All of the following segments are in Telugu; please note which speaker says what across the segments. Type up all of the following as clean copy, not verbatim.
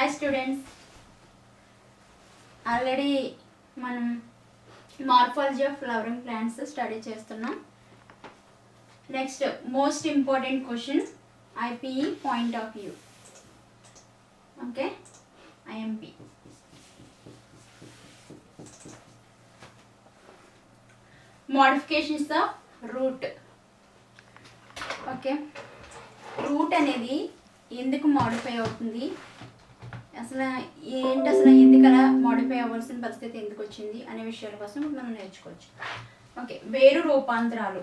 Speaker 1: Hi students, already మనం morphology of flowering plants study చేస్తున్నాం. Next most important question IPE point of view. Okay, IMP. Modifications of root. Okay, root అనేది ఎందుకు మోడిఫై అవుతుంది, అసలు ఎందుకు అలా మోడిఫై అవ్వాల్సిన పరిస్థితి ఎందుకు వచ్చింది అనే విషయాల కోసం మనం నేర్చుకోవచ్చు. ఓకే, వేరు రూపాంతరాలు.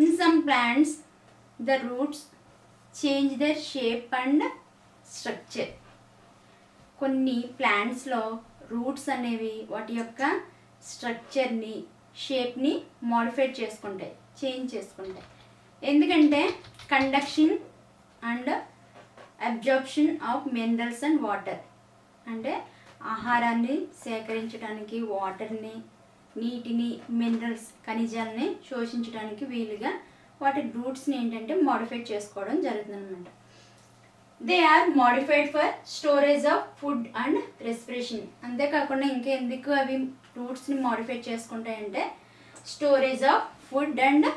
Speaker 1: In some plants the roots change their shape and structure. కొన్ని ప్లాంట్స్లో రూట్స్ అనేవి వాటి యొక్క స్ట్రక్చర్ని, షేప్ని మోడిఫై చేసుకుంటాయి, చేంజ్ చేసుకుంటాయి. ఎందుకంటే conduction and absorption of minerals and water, అంటే ఆహారాన్ని సేకరించడానికి, వాటర్ని, నీటిని, మినరల్స్, ఖనిజాలని శోషించడానికి వీలుగా వాటి రూట్స్ని ఏంటంటే మోడిఫై చేసుకోవడం జరుగుతుంది అనమాట. They are modified for storage of food and respiration. అంతేకాకుండా ఇంకెందుకు అవి రూట్స్ని మోడిఫై చేసుకుంటాయంటే storage of food and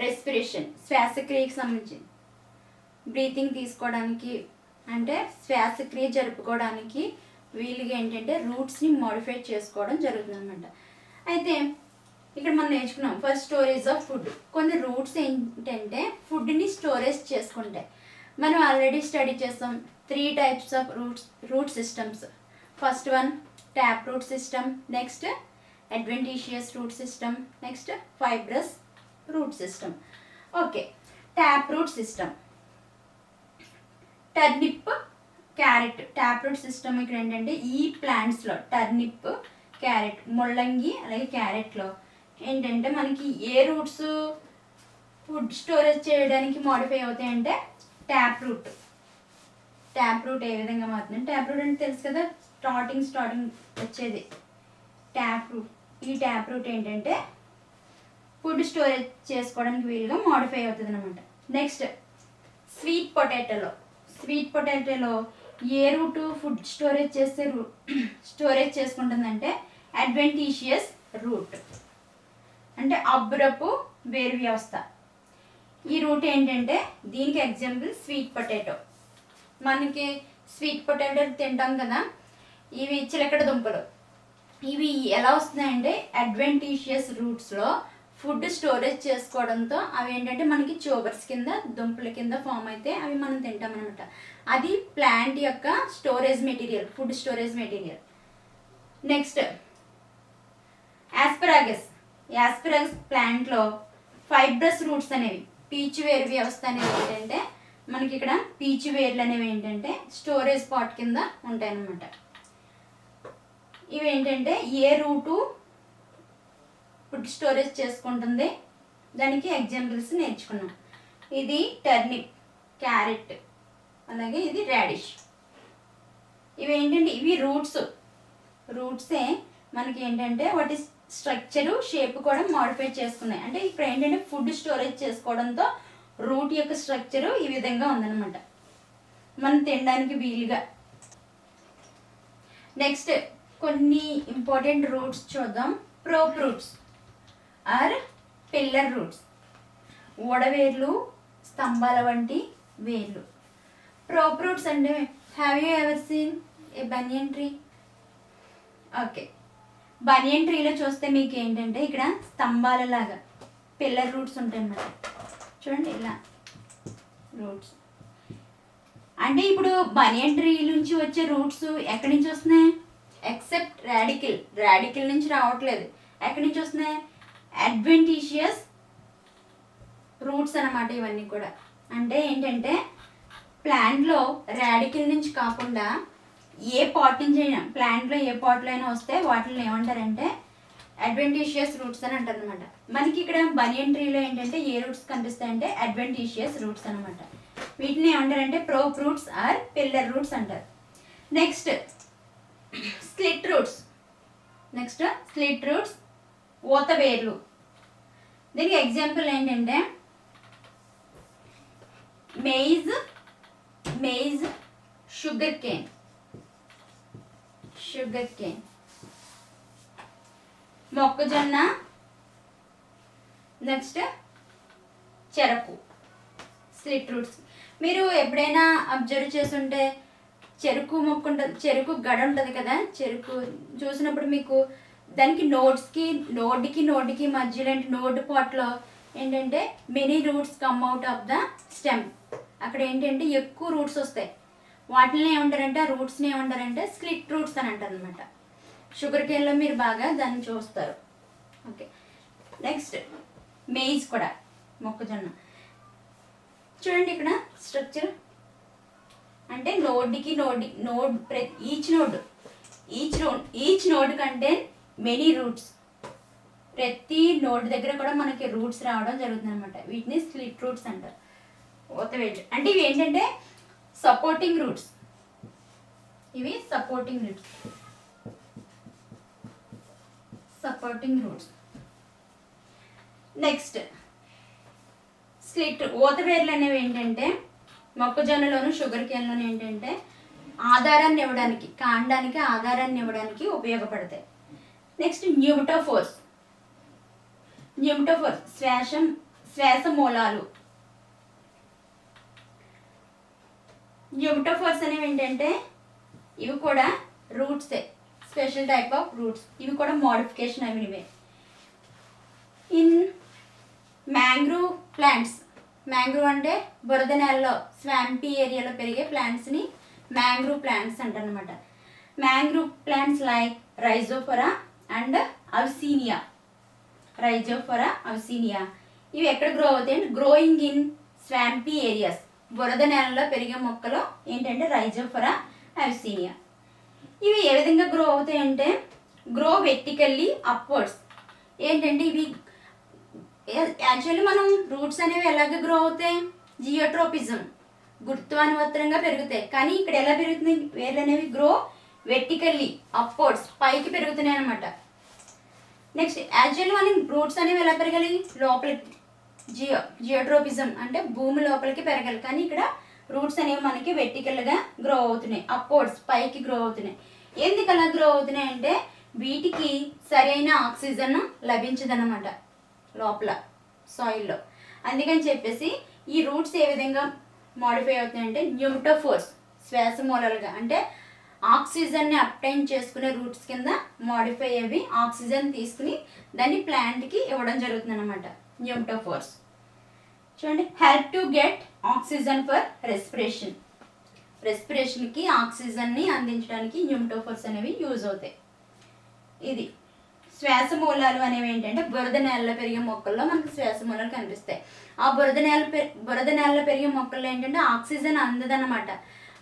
Speaker 1: respiration, శ్వాసక్రియకి సంబంధించి బ్రీతింగ్ తీసుకోవడానికి, అంటే శ్వాసక్రియ జరుపుకోవడానికి వీలుగా ఏంటంటే రూట్స్ని మోడిఫై చేసుకోవడం జరుగుతుంది అనమాట. అయితే ఇక్కడ మనం నేర్చుకున్నాం ఫస్ట్ స్టోరేజ్ ఆఫ్ ఫుడ్. కొన్ని రూట్స్ ఏంటంటే ఫుడ్ని స్టోరేజ్ చేసుకుంటాయి. మనం ఆల్రెడీ స్టడీ చేస్తాం 3 types of root systems. First one tap root system, next adventitious root system, next fibrous root system. Okay, tap root system. Turnip, carrot, tap root system. ఇక్కడ ఏంటంటే ఈ ప్లాంట్స్లో టర్నిప్, క్యారెట్, ముల్లంగి అలాగే క్యారెట్లో ఏంటంటే మనకి ఏ రూట్స్ ఫుడ్ స్టోరేజ్ చేయడానికి మోడిఫై అవుతాయంటే ట్యాప్ రూట్. ట్యాప్ రూట్ ఏ విధంగా మారుతుంది, ట్యాప్ రూట్ అంటే తెలుసు కదా, స్టార్టింగ్ వచ్చేది ట్యాప్ రూట్. ఈ ట్యాప్ రూట్ ఏంటంటే ఫుడ్ స్టోరేజ్ చేసుకోవడానికి వీలుగా మోడిఫై అవుతుంది అనమాట. నెక్స్ట్ స్వీట్ పొటాటోలో ఏ రూట్ ఫుడ్ స్టోరేజ్ చేసుకుంటుందంటే అడ్వెంటీషియస్ రూట్, అంటే అబ్బురపు వేరు వ్యవస్థ. ఈ రూట్ ఏంటంటే దీనికి ఎగ్జాంపుల్ స్వీట్ పొటాటో. మనకి స్వీట్ పొటాటో తింటాం కదా, ఇవి చిలకడ దుంపలు. ఇవి ఎలా వస్తున్నాయంటే అడ్వెంటీషియస్ రూట్స్లో ఫుడ్ స్టోరేజ్ చేసుకోవడంతో అవి ఏంటంటే మనకి ట్యూబర్స్ కింద, దుంపల కింద ఫామ్ అయితే అవి మనం తింటాం అనమాట. అది ప్లాంట్ యొక్క storage material, food storage material. Next asparagus ప్లాంట్లో ఫైబ్రస్ రూట్స్ అనేవి, పీచు వేరు వ్యవస్థ అనేది ఏంటంటే మనకి ఇక్కడ పీచు వేర్లు అనేవి ఏంటంటే స్టోరేజ్ పాట్ కింద ఉంటాయి అన్నమాట. ఇవి ఏంటంటే ఏ రూటు ఫుడ్ స్టోరేజ్ చేసుకుంటుంది, దానికి ఎగ్జాంపుల్స్ నేర్చుకున్నాం. ఇది టర్నిప్, క్యారెట్, అలాగే ఇది రాడిష్. ఇవి ఏంటంటే ఇవి రూట్సే మనకి ఏంటంటే వాటి స్ట్రక్చరు, షేప్ కూడా మోడిఫై చేసుకున్నాయి. అంటే ఇక్కడ ఏంటంటే ఫుడ్ స్టోరేజ్ చేసుకోవడంతో రూట్ యొక్క స్ట్రక్చరు ఈ విధంగా ఉందన్నమాట, మనం తినడానికి వీలుగా. నెక్స్ట్ కొన్ని ఇంపార్టెంట్ రూట్స్ చూద్దాం. Prop roots or pillar roots, ఓడవేర్లు, స్తంభాల వంటి వేర్లు. ప్రోప్ రూట్స్ అంటే have you ever seen a banyan tree? Okay, banyan ట్రీలో చూస్తే మీకు ఏంటంటే ఇక్కడ స్తంభాలలాగా పిల్లర్ రూట్స్ ఉంటాయి అన్నమాట. చూడండి ఇలా రూట్స్. అంటే ఇప్పుడు బనియన్ ట్రీ నుంచి వచ్చే రూట్స్ ఎక్కడి నుంచి వస్తున్నాయి? ఎక్సెప్ట్ రాడికల్ నుంచి రావట్లేదు. ఎక్కడి నుంచి వస్తున్నాయి? అడ్వెంటీషియస్ రూట్స్ అన్నమాట ఇవన్నీ కూడా. అంటే ఏంటంటే ప్లాంట్లో రాడికల్ నుంచి కాకుండా ఏ పార్ట్ నుంచి అయినా, ప్లాంట్లో ఏ పార్ట్లో అయినా వస్తే వాటిని ఏమంటారంటే అడ్వెంటీషియస్ రూట్స్ అని అంటారు అనమాట. మనకి ఇక్కడ బనియన్ ట్రీలో ఏంటంటే ఏ రూట్స్ కనిపిస్తాయంటే అడ్వెంటీషియస్ రూట్స్ అనమాట. వీటిని ఏమంటారంటే prop roots or pillar roots అంటారు. నెక్స్ట్ స్లిట్ రూట్స్, ఊత వేర్లు. దీనికి ఎగ్జాంపుల్ ఏంటంటే మెయిజ్, మేజ్, షుగర్ కేన్, మొక్కజొన్న, నెక్స్ట్ చెరకు, స్లిట్ రూట్స్. మీరు ఎప్పుడైనా అబ్జర్వ్ చేస్తుంటే చెరుకు మొక్క ఉంటుంది, చెరుకు గడ ఉంటుంది కదా, చెరుకు చూసినప్పుడు మీకు దానికి నోడ్కి మధ్యలో నోడ్ పాట్లో ఏంటంటే many roots come out of the stem. అక్కడ ఏంటంటే ఎక్కువ రూట్స్ వస్తాయి. వాటిని ఏమంటారంటే, ఆ రూట్స్ని ఏమంటారంటే స్లిట్ రూట్స్ అని అంటారు అనమాట. షుగర్ కేన్లో మీరు బాగా దాన్ని చూస్తారు. ఓకే, నెక్స్ట్ మేజ్ కూడా, మొక్కజొన్న. చూడండి ఇక్కడ స్ట్రక్చర్ అంటే ఈచ్ నోడ్ కంటే మెనీ రూట్స్. ప్రతి నోడ్ దగ్గర కూడా మనకి రూట్స్ రావడం జరుగుతుంది అనమాట. వీటిని స్లిట్ రూట్స్ అంటారు. అంటే ఇవి ఏంటంటే సపోర్టింగ్ రూట్స్. నెక్స్ట్ స్లిట్ ఊతవేర్లు అనేవి ఏంటంటే మొక్కజొన్నలోను షుగర్ కేన్లోను ఏంటంటే ఆధారాన్ని ఇవ్వడానికి, కాండానికి ఆధారాన్ని ఇవ్వడానికి ఉపయోగపడతాయి. నెక్స్ట్ న్యూమటోఫోర్స్ శ్వాస మూలాలు. న్యూమటోఫోర్స్ అనేవి ఏంటంటే ఇవి కూడా రూట్సే, స్పెషల్ టైప్ ఆఫ్ రూట్స్. ఇవి కూడా మోడిఫికేషన్ అయినవే. ఇన్ మ్యాంగ్రూవ్ ప్లాంట్స్, మ్యాంగ్రూవ్ అంటే బురద నేలలో స్వాంపీ ఏరియాలో పెరిగే ప్లాంట్స్ని మ్యాంగ్రూవ్ ప్లాంట్స్ అంటారు అనమాట. Mangrove plants like Rhizophora and Avicennia. ఇవి ఎక్కడ గ్రో అవుతాయి అంటే గ్రోయింగ్ ఇన్ స్వాంపీ ఏరియాస్. బురద నేలలో పెరిగే మొక్కలు ఏంటంటే రైజోఫోరా, అవసీనియా. ఇవి ఏ విధంగా గ్రో అవుతాయి అంటే గ్రో వెర్టికల్లీ అప్వర్డ్స్. ఏంటంటే ఇవి యాక్చువల్లీ మనం రూట్స్ అనేవి ఎలాగ గ్రో అవుతాయి, జియోట్రోపిజం, గురుత్వానువర్తనంగా పెరుగుతాయి. కానీ ఇక్కడ ఎలా పెరుగుతుంది, వేర్లు అనేవి గ్రో వెర్టికల్లీ అప్వర్డ్స్, పైకి పెరుగుతున్నాయి అనమాట. నెక్స్ట్ యాక్చువల్లీ మనం రూట్స్ అనేవి ఎలా పెరగాలి, లోపలికి, జియోట్రోపిజం అంటే భూమి లోపలికి పెరగాలి. కానీ ఇక్కడ రూట్స్ అనేవి మనకి వెర్టికల్గా గ్రో అవుతున్నాయి, అప్వర్డ్స్, పైకి గ్రో అవుతున్నాయి. ఎందుకు అలా గ్రో అవుతున్నాయి అంటే వీటికి సరైన ఆక్సిజన్ లభించదన్నమాట లోపల సాయిల్లో. అందుకని చెప్పేసి ఈ రూట్స్ ఏ విధంగా మోడిఫై అవుతున్నాయంటే న్యూమటోఫోర్స్, శ్వాస మూలాలుగా, అంటే ఆక్సిజన్ని అప్టైన్ చేసుకునే రూట్స్ కింద మోడిఫై అవి ఆక్సిజన్ తీసుకుని దాన్ని ప్లాంట్కి ఇవ్వడం జరుగుతుంది అనమాట. న్యూమటోఫోర్స్ చూడండి, help to get oxygen for రెస్పిరేషన్కి ఆక్సిజన్ని అందించడానికి న్యూమటోఫోర్స్ అనేవి యూజ్ అవుతాయి. ఇది శ్వాస మూలాలు అనేవి ఏంటంటే బురద నేలలో పెరిగే మొక్కల్లో మనకు శ్వాస మూలాలు కనిపిస్తాయి. ఆ బురద నేలలో పెరిగే మొక్కల్లో ఏంటంటే ఆక్సిజన్ అందదన్నమాట.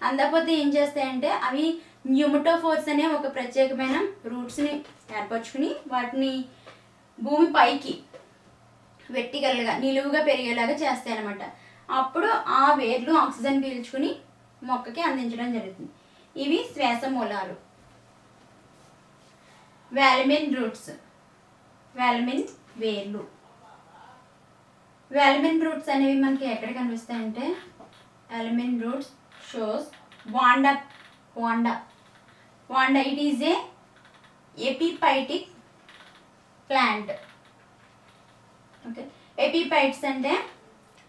Speaker 1: అందకపోతే ఏం చేస్తాయంటే అవి న్యూమటోఫోర్స్ అనే ఒక ప్రత్యేకమైన రూట్స్ని ఏర్పరచుకుని వాటిని భూమి పైకి వెర్టికల్గా నిలువుగా పెరిగేలాగా చేస్తాయి అన్నమాట. అప్పుడు ఆ వేర్లు ఆక్సిజన్ పీల్చుకుని మొక్కకి అందించడం జరుగుతుంది. ఇవి శ్వాస మూలాలు. వాల్మిన్ వేర్లు. వాల్మిన్ రూట్స్ అనేవి మనకి ఎక్కడ కనిపిస్తాయంటే velamen roots shows Vanda. It is a epiphytic plant. Okay, epiphytes అంటే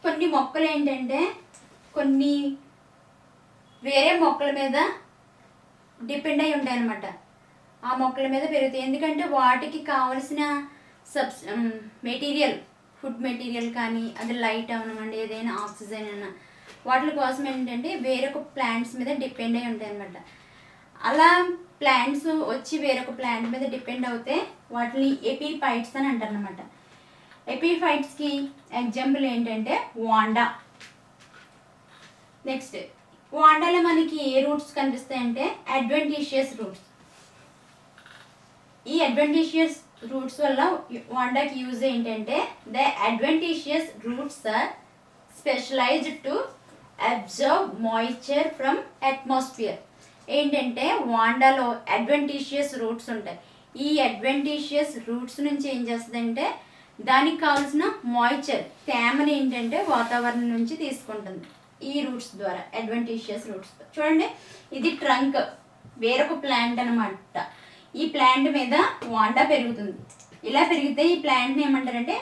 Speaker 1: కొన్ని మొక్కలు ఏంటంటే కొన్ని వేరే మొక్కల మీద డిపెండ్ అయి ఉంటాయి అన్నమాట. ఆ మొక్కల మీద పెరుగుతాయి. ఎందుకంటే వాటికి కావలసిన ఫుడ్ మెటీరియల్ కానీ అది లైట్ అవనివ్వండి, ఏదైనా ఆక్సిజన్ అయినా వాటి కోసం ఏంటంటే వేరొక ప్లాంట్స్ మీద డిపెండ్ అయి ఉంటాయి అన్నమాట. అలా ప్లాంట్స్ వచ్చి వేరొక ప్లాంట్ మీద డిపెండ్ అవుతే వాటిని ఎపిఫైట్స్ అని అంటారు అనమాట. ఎపిఫైట్స్కి ఎగ్జాంపుల్ ఏంటంటే వాండా. నెక్స్ట్ వాండాలో మనకి ఏ రూట్స్ కనిపిస్తాయంటే అడ్వెంటీషియస్ రూట్స్. ఈ అడ్వెంటీషియస్ రూట్స్ వల్ల వాండాకి యూజ్ ఏంటంటే the adventitious roots are specialised to absorb moisture from atmosphere. ఏంటంటే వాండాలో అడ్వెంటీషియస్ రూట్స్ ఉంటాయి. ఈ అడ్వెంటీషియస్ రూట్స్ నుంచి ఏం చేస్తుందంటే దానికి కావాల్సిన మాయిశ్చర్, తేమని ఏంటంటే వాతావరణం నుంచి తీసుకుంటుంది. ఈ రూట్స్ ద్వారా, అడ్వెంటీషియస్ రూట్స్. చూడండి, ఇది ట్రంక్, వేరొక ప్లాంట్ అనమాట. ఈ ప్లాంట్ మీద వాండా పెరుగుతుంది. ఇలా పెరిగితే ఈ ప్లాంట్ని ఏమంటారంటే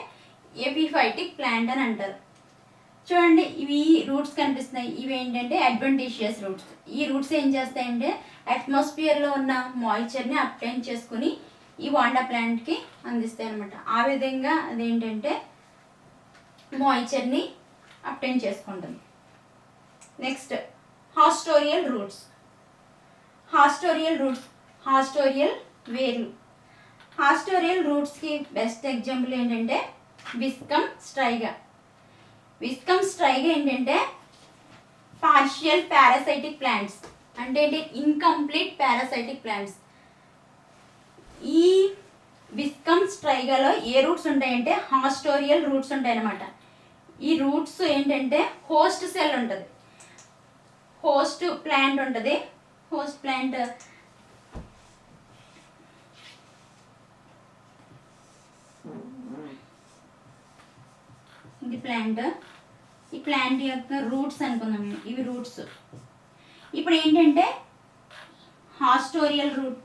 Speaker 1: ఎపిఫైటిక్ ప్లాంట్ అని అంటారు. చూడండి, ఇవి రూట్స్ కనిపిస్తున్నాయి. ఇవి ఏంటంటే అడ్వెంటీషియస్ రూట్స్. ఈ రూట్స్ ఏం చేస్తాయంటే అట్మాస్ఫియర్లో ఉన్న మాయిశ్చర్ని అబ్టైన్ చేసుకుని ఈ వాండా ప్లాంట్కి అందిస్తాయి అనమాట. ఆ విధంగా అదేంటంటే మాయిశ్చర్ని అబ్టైన్ చేసుకుంటుంది. Next haustorial roots. హాస్టోరియల్ వేర్లు. హాస్టోరియల్ రూట్స్కి బెస్ట్ ఎగ్జాంపుల్ ఏంటంటే విస్కమ్ స్ట్రైగా. ఏంటంటే పార్షియల్ పారాసైటిక్ ప్లాంట్స్, అంటే ఏంటి, ఇన్కంప్లీట్ పారాసైటిక్ ప్లాంట్స్. ఈ విస్కమ్ స్ట్రైగాలో ఏ రూట్స్ ఉంటాయంటే హాస్టోరియల్ రూట్స్ ఉంటాయి అన్నమాట. ఈ రూట్స్ ఏంటంటే హోస్ట్ సెల్ ఉంటుంది, హోస్ట్ ప్లాంట్ ఉంటుంది. హోస్ట్ ప్లాంట్ ఇది ప్లాంట్. ఈ ప్లాంట్ యొక్క రూట్స్ అనుకుందాం, ఇవి రూట్స్. ఇప్పుడు ఏంటంటే హాస్టోరియల్ రూట్,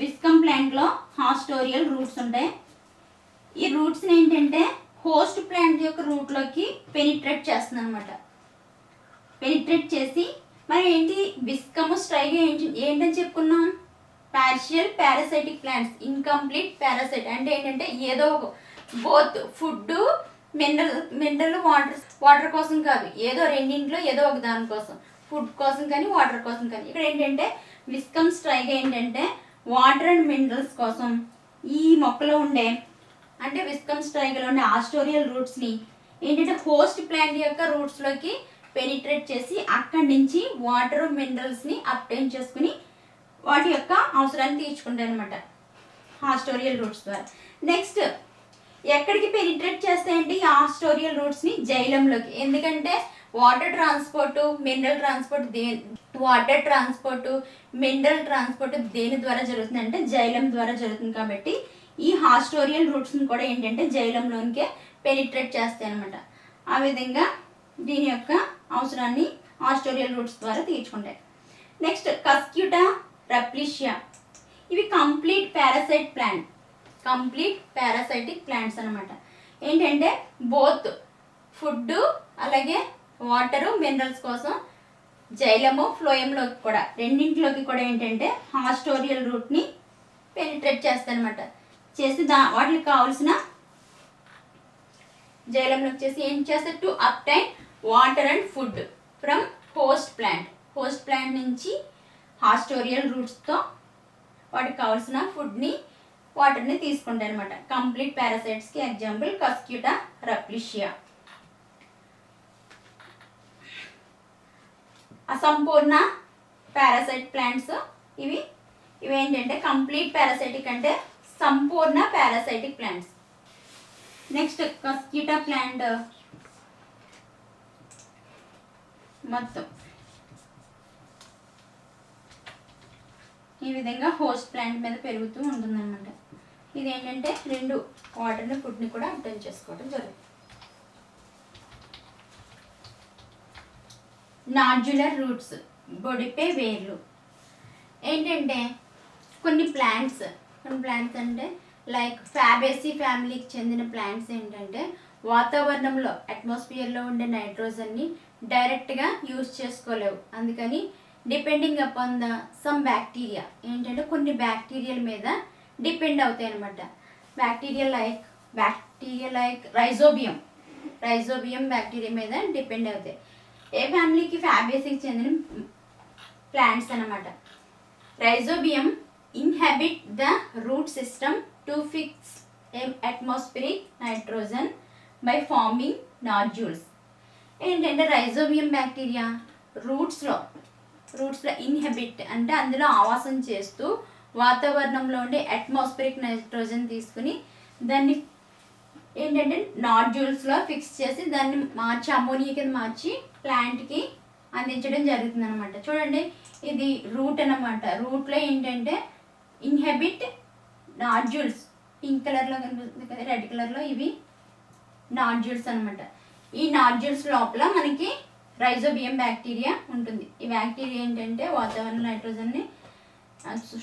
Speaker 1: విస్కమ్ ప్లాంట్లో హాస్టోరియల్ రూట్స్ ఉంటాయి. ఈ రూట్స్ని ఏంటంటే హోస్ట్ ప్లాంట్ యొక్క రూట్లోకి పెనిట్రేట్ చేస్తుంది అనమాట. పెనిట్రేట్ చేసి మరి ఏంటి విస్కమ్ స్ట్రైగా ఏంటని చెప్పుకున్నాం, partial parasitic plants, incomplete parasite. అంటే ఏంటంటే ఏదో ఒక బోత్ ఫుడ్ మినరల్ వాటర్ కోసం కాదు, ఏదో రెండింట్లో ఏదో ఒక దానికోసం, ఫుడ్ కోసం కానీ వాటర్ కోసం కానీ. ఇక్కడ ఏంటంటే విస్కమ్ స్ట్రైగా ఏంటంటే వాటర్ అండ్ మినరల్స్ కోసం ఈ మొక్కలో ఉండే, అంటే విస్కమ్ స్ట్రైగాలో ఉండే హాస్టోరియల్ రూట్స్ని ఏంటంటే హోస్ట్ ప్లాంట్ యొక్క రూట్స్లోకి పెనిట్రేట్ చేసి అక్కడి నుంచి వాటర్ మినరల్స్ని అబ్టైన్ చేసుకుని వాటి యొక్క అవసరాన్ని తీర్చుకుంటాయి అనమాట హాస్టోరియల్ రూట్స్ ద్వారా. నెక్స్ట్ ఎక్కడికి పెనిట్రేట్ చేస్తాయంటే ఈ హాస్టోరియల్ రూట్స్ని జైలంలోకి. ఎందుకంటే వాటర్ ట్రాన్స్పోర్ట్ మినరల్ ట్రాన్స్పోర్ట్ దేని ద్వారా జరుగుతుంది అంటే జైలం ద్వారా జరుగుతుంది. కాబట్టి ఈ హాస్టోరియల్ రూట్స్ని కూడా ఏంటంటే జైలంలోనికే పెనిట్రేట్ చేస్తాయి అనమాట. ఆ విధంగా దీని యొక్క అవసరాన్ని హాస్టోరియల్ రూట్స్ ద్వారా తీర్చుకుంటాయి. నెక్స్ట్ కస్క్యూటా రప్లిషియా. ఇవి కంప్లీట్ పారాసైటిక్ ప్లాంట్స్ అనమాట. ఏంటంటే బోత్ ఫుడ్ అలాగే వాటరు మినరల్స్ కోసం జైలము ఫ్లోయంలోకి కూడా రెండింటిలోకి కూడా ఏంటంటే హాస్టోరియల్ రూట్ని పెనిట్రేట్ చేస్తాయి అనమాట. చేసి వాటికి కావాల్సిన జైలంలోకి చేసి ఏం చేస్తారు, to obtain water and food from host plant నుంచి హాస్టోరియల్ రూట్స్తో వాటికి కావాల్సిన ఫుడ్ని వాటర్ని తీసుకుంటాయి అనమాట. కంప్లీట్ పారాసైట్స్కి ఎగ్జాంపుల్ కస్క్యూటా రప్లిషియా. అసంపూర్ణ పారాసైట్ ప్లాంట్స్ ఇవి ఏంటంటే కంప్లీట్ పారాసైటిక్ అంటే సంపూర్ణ parasitic plants. Next Cuscuta plant మొత్తం ఈ విధంగా హోస్ట్ ప్లాంట్ మీద పెరుగుతూ ఉంటుందన్నమాట. ఇది ఏంటంటే రెండు వాటర్ని ఫుడ్ని కూడా అబ్టైన్ చేసుకోవడం జరుగుతుంది. నాడ్యులర్ రూట్స్, బొడిపే వేర్లు. ఏంటంటే కొన్ని ప్లాంట్స్ అంటే లైక్ ఫ్యాబేసీ ఫ్యామిలీకి చెందిన ప్లాంట్స్ ఏంటంటే వాతావరణంలో అట్మాస్ఫియర్లో ఉండే నైట్రోజన్ని డైరెక్ట్గా యూజ్ చేసుకోలేవు. అందుకని డిపెండింగ్ అపాన్ సమ్ బ్యాక్టీరియా, ఏంటంటే కొన్ని బ్యాక్టీరియల్ మీద డిపెండ్ అవుతాయి అనమాట. బ్యాక్టీరియా లైక్ రైజోబియం బ్యాక్టీరియా మీద డిపెండ్ అవుతాయి. ఏ ఫ్యామిలీకి ఫ్యాబేసీకి చెందిన ప్లాంట్స్ అనమాట. Rhizobium inhabit the root system to fix atmospheric nitrogen by forming nodules. ఏంటంటే రైజోబియం బ్యాక్టీరియా రూట్స్లో ఇన్హెబిట్ అంటే అందులో ఆవాసం చేస్తూ వాతావరణంలో ఉండే అట్మాస్ఫిరిక్ నైట్రోజన్ తీసుకుని దాన్ని ఏంటంటే నాడ్యూల్స్లో ఫిక్స్ చేసి దాన్ని మార్చి అమోనియా కింద మార్చి ప్లాంట్కి అందించడం జరుగుతుంది అనమాట. చూడండి, ఇది రూట్ అనమాట. రూట్లో ఏంటంటే ఇన్హెబిట్ నాడ్యూల్స్ పింక్ కలర్లో కనిపిస్తుంది కదా, రెడ్ కలర్లో ఇవి నాడ్యూల్స్ అనమాట. ఈ నాడ్యూల్స్ లోపల మనకి రైజోబియం బ్యాక్టీరియా ఉంటుంది. ఈ బ్యాక్టీరియా ఏంటంటే వాతావరణ నైట్రోజన్ని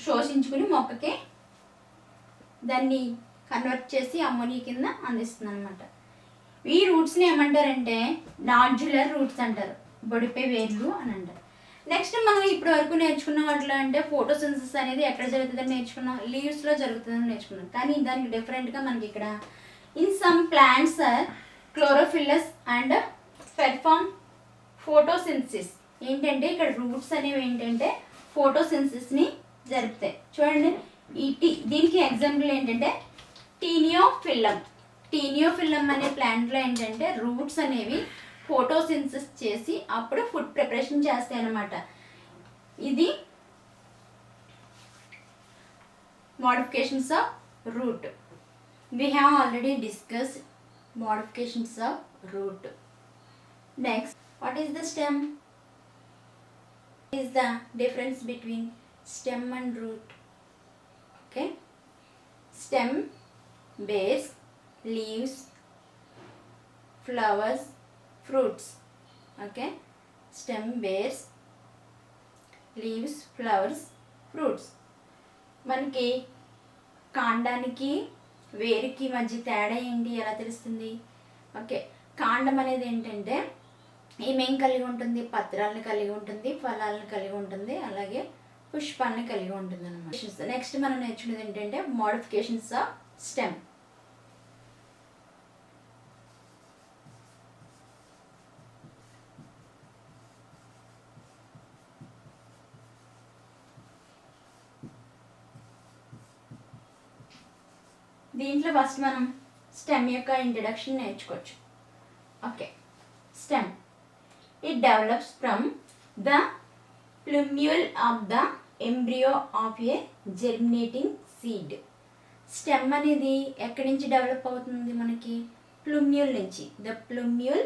Speaker 1: శోషించుకుని మొక్కకి దాన్ని కన్వర్ట్ చేసి అమ్మోనియా కింద అందిస్తుంది అనమాట. ఈ రూట్స్ని ఏమంటారంటే నాడ్యులర్ రూట్స్ అంటారు, బొడిపే వేర్లు అని అంటారు. నెక్స్ట్ మనం ఇప్పటి వరకు నేర్చుకున్న వాటిలో అంటే ఫోటోసింథసిస్ అనేది ఎక్కడ జరుగుతుందని నేర్చుకున్నాం, లీవ్స్లో జరుగుతుందని నేర్చుకున్నాం. కానీ దానికి డిఫరెంట్గా మనకి ఇక్కడ in some plants chlorophylls and perform photosynthesis. ఏంటంటే ఇక్కడ రూట్స్ అనేవి ఏంటంటే ఫోటోసింథసిస్ని జరుపుతాయి. చూడండి దీనికి ఎగ్జాంపుల్ ఏంటంటే టీనియోఫిల్లం. టీనియోఫిల్లం అనే ప్లాంట్లో ఏంటంటే రూట్స్ అనేవి ఫోటోసింథసిస్ చేసి అప్పుడు ఫుడ్ ప్రిపరేషన్ చేస్తాయి అన్నమాట. ఇది modifications of route. We have already discussed modifications of root. Next, what is the stem? What is the difference between stem and root? Okay, stem bears leaves, flowers, fruits. Okay, stem bears leaves, flowers, fruits. మనకి కాండానికి వేరుకి మధ్య తేడా ఏంటి ఎలా తెలుస్తుంది? ఓకే, కాండం అనేది ఏంటంటే ఏమేం కలిగి ఉంటుంది? పత్రాలను కలిగి ఉంటుంది, ఫలాలను కలిగి ఉంటుంది, అలాగే పుష్పాలను కలిగి ఉంటుంది అన్నమాట. నెక్స్ట్ మనం నేర్చుకునేది ఏంటంటే మోడిఫికేషన్స్ ఆఫ్ స్టెమ్. దీంట్లో ఫస్ట్ మనం స్టెమ్ యొక్క ఇంట్రడక్షన్ నేర్చుకోవచ్చు. Okay, stem it develops from the ప్లూమ్యూల్ of the embryo of A జెర్మినేటింగ్ seed. Stem అనేది ఎక్కడి నుంచి డెవలప్ అవుతుంది? మనకి ప్లూమ్యూల్ నుంచి. The ప్లూమ్యూల్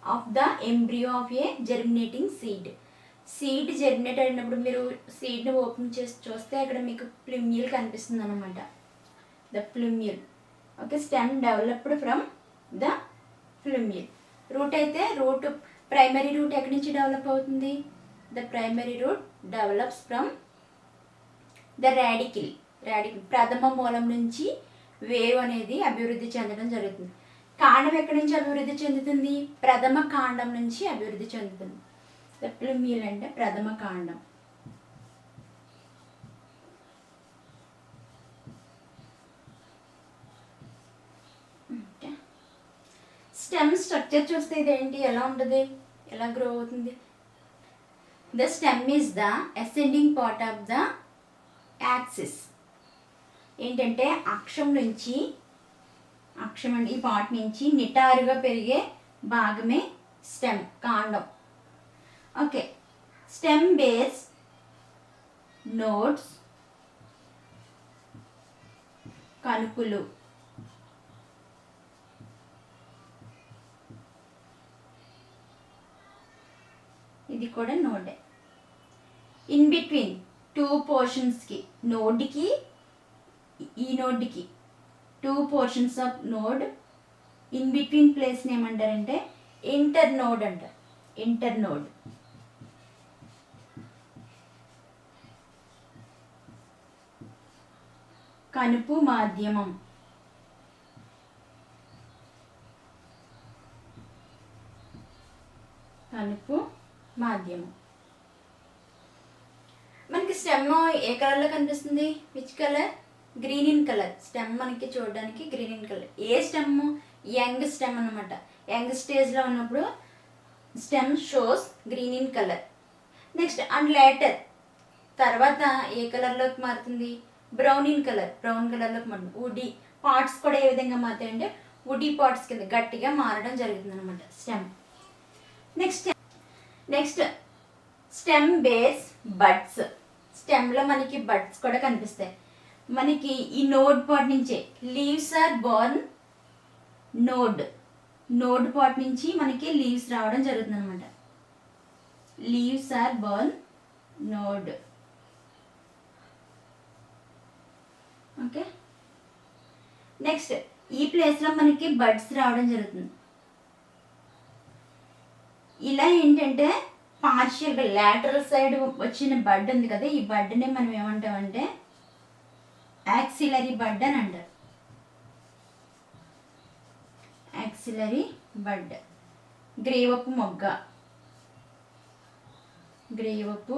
Speaker 1: of the embryo of A జెర్మినేటింగ్ seed. Seed germinate అయినప్పుడు మీరు సీడ్ని ఓపెన్ చేసి చూస్తే అక్కడ మీకు ప్లూమ్యూల్ కనిపిస్తుంది అనమాట. The plumule. Okay, stem developed from the plumule. Root అయితే రూట్ ప్రైమరీ రూట్ ఎక్కడి నుంచి డెవలప్ అవుతుంది? The primary root develops from the radicle. ప్రథమ మూలం నుంచి వేరు అనేది అభివృద్ధి చెందడం జరుగుతుంది. కాండం ఎక్కడి నుంచి అభివృద్ధి చెందుతుంది? ప్రథమ కాండం నుంచి అభివృద్ధి చెందుతుంది. ద ప్లూమ్యూల్ అంటే ప్రథమ కాండం. స్టెమ్ స్ట్రక్చర్ చూస్తే ఇదేంటి, ఎలా ఉంటుంది, ఎలా గ్రో అవుతుంది? The stem is the ascending part of the axis. ఏంటంటే అక్షం నుంచి, అక్షం అండి ఈ పార్ట్ నుంచి నిటారుగా పెరిగే భాగమే స్టెమ్, కాండం. ఓకే, స్టెమ్ బేస్ నోడ్స్, కనుపులు. ఇది కూడా నోడే. ఇన్ బిట్వీన్ టూ పోర్షన్స్కి, నోడ్కి ఈ నోడ్కి two portions of node in between ప్లేస్ని ఏమంటారంటే ఇంటర్ నోడ్ అంటారు. Internode. కనుపు మాధ్యమం. కనుపు మాధ్యమం. మనకి స్టెమ్ ఏ కలర్లో కనిపిస్తుంది? Which colour? Green in colour. Stem మనకి చూడడానికి గ్రీన్ ఇన్ కలర్. ఏ స్టెమ్? యంగ్ స్టెమ్ అనమాట. యంగ్ స్టేజ్లో ఉన్నప్పుడు stem shows green in colour. Next and later తర్వాత ఏ కలర్లోకి మారుతుంది? Brown in colour. బ్రౌన్ కలర్లోకి మారుతుంది. వుడీ పార్ట్స్ కూడా ఏ విధంగా మారుతాయి అంటే వుడీ పార్ట్స్ కింద గట్టిగా మారడం జరుగుతుంది అనమాట stem. Next stem bears buds. స్టెమ్లో మనకి బడ్స్ కూడా కనిపిస్తాయి. మనకి ఈ నోడ్ పార్ట్ నుంచే leaves are borne node part నుంచి మనకి లీవ్స్ రావడం జరుగుతుంది అనమాట. Leaves are borne node. Okay, next ఈ ప్లేస్లో మనకి బడ్స్ రావడం జరుగుతుంది. ఇలా ఏంటంటే పార్షియల్గా లాటరల్ సైడ్ వచ్చిన బడ్ ఉంది కదా, ఈ బడ్ని మనం ఏమంటామంటే యాక్సిలరీ బడ్ అని అంటారు. యాక్సిలరీ బడ్, గ్రీవపు మొగ్గ, గ్రీవపు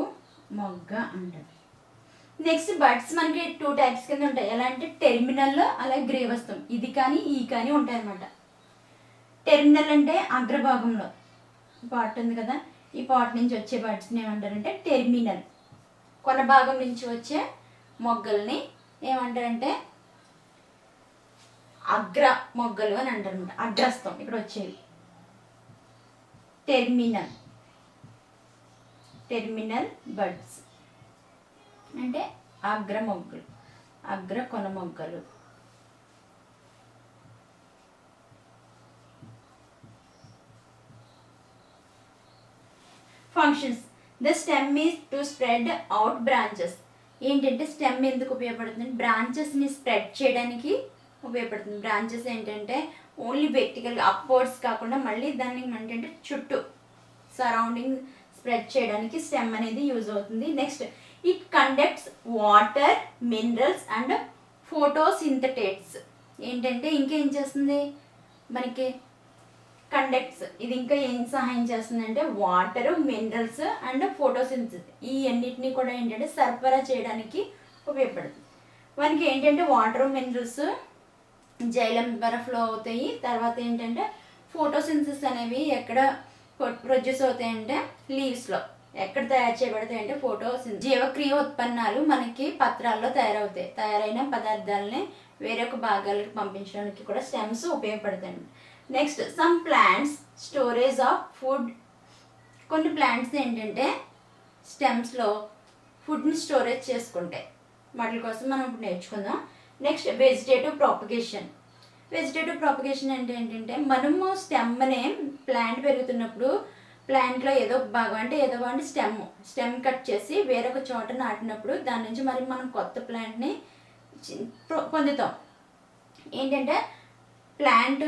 Speaker 1: మొగ్గ అంటారు. నెక్స్ట్ బడ్స్ మనకి 2 టైప్స్ కింద ఉంటాయి. ఎలా అంటే టెర్మినల్, అలాగే గ్రీవస్థం. ఇది కానీ ఈ కానీ ఉంటాయి అన్నమాట. టెర్మినల్ అంటే అగ్రభాగంలో పార్ట్ ఉంది కదా, ఈ పార్ట్ నుంచి వచ్చే బడ్స్ని ఏమంటారంటే టెర్మినల్. కొన భాగం నుంచి వచ్చే మొగ్గల్ని ఏమంటారంటే అగ్ర మొగ్గలు అని అంటారు అనమాట. అగ్రస్థం ఇక్కడ వచ్చేవి టెర్మినల్. టెర్మినల్ బడ్స్ అంటే అగ్ర మొగ్గలు, అగ్ర కొన మొగ్గలు. Functions. The stem is to spread out branches. ఏంటంటే స్టెమ్ ఎందుకు ఉపయోగపడుతుంది? బ్రాంచెస్ని స్ప్రెడ్ చేయడానికి ఉపయోగపడుతుంది. బ్రాంచెస్ ఏంటంటే ఓన్లీ వెర్టికల్గా అప్వర్డ్స్ కాకుండా మళ్ళీ దాన్ని ఏంటంటే చుట్టూ సరౌండింగ్ స్ప్రెడ్ చేయడానికి స్టెమ్ అనేది యూజ్ అవుతుంది. Next, it conducts water, minerals and photosynthates. ఏంటంటే ఇంకేం చేస్తుంది మనకి కండక్ట్స్, ఇది ఇంకా ఏం సహాయం చేస్తుంది అంటే వాటర్, మినరల్స్ అండ్ ఫోటోసింథసిస్, ఈ అన్నిటినీ కూడా ఏంటంటే సరఫరా చేయడానికి ఉపయోగపడుతుంది. మనకి ఏంటంటే వాటర్, మినరల్స్ జైలం ద్వారా ఫ్లో అవుతాయి. తర్వాత ఏంటంటే ఫోటోసింథసిస్ అనేవి ఎక్కడ ప్రొడ్యూస్ అవుతాయంటే లీవ్స్లో. ఎక్కడ తయారు చేయబడతాయి అంటే ఫోటోసింథసిస్. జీవక్రియ ఉత్పన్నాలు మనకి పత్రాల్లో తయారవుతాయి. తయారైన పదార్థాలని వేరొక భాగాలకు పంపించడానికి కూడా స్టెమ్స్ ఉపయోగపడతాయి. Next, some plants storage of food. కొన్ని ప్లాంట్స్ ఏంటంటే స్టెమ్స్లో ఫుడ్ని స్టోరేజ్ చేసుకుంటాయి. వాటి కోసం మనం ఇప్పుడు నేర్చుకుందాం. Next, vegetative propagation. Vegetative propagation అంటే ఏంటంటే మనము స్టెమ్నే ప్లాంట్ పెరుగుతున్నప్పుడు ప్లాంట్లో ఏదో భాగం అంటే స్టెమ్ కట్ చేసి వేరొక చోట నాటినప్పుడు దాని నుంచి మరి మనం కొత్త ప్లాంట్ని పొందుతాం. ఏంటంటే ప్లాంట్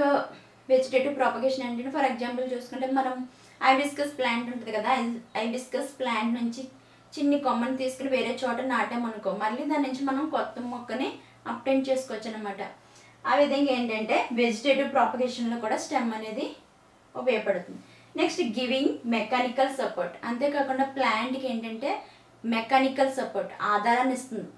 Speaker 1: వెజిటేటివ్ ప్రాపగేషన్ అంటే ఫర్ ఎగ్జాంపుల్ చూసుకుంటే మనం హైబిస్కస్ ప్లాంట్ ఉంటుంది కదా, హైబిస్కస్ ప్లాంట్ నుంచి చిన్ని కొమ్మని తీసుకుని వేరే చోట నాటామనుకో, మళ్ళీ దాని నుంచి మనం కొత్త మొక్కని అప్టెంట్ చేసుకోవచ్చు అనమాట. ఆ విధంగా ఏంటంటే వెజిటేటివ్ ప్రాపగేషన్లో కూడా స్టెమ్ అనేది ఉపయోగపడుతుంది. Next, giving mechanical support. అంతేకాకుండా ప్లాంట్కి ఏంటంటే మెకానికల్ సపోర్ట్, ఆధారాన్ని ఇస్తుంది.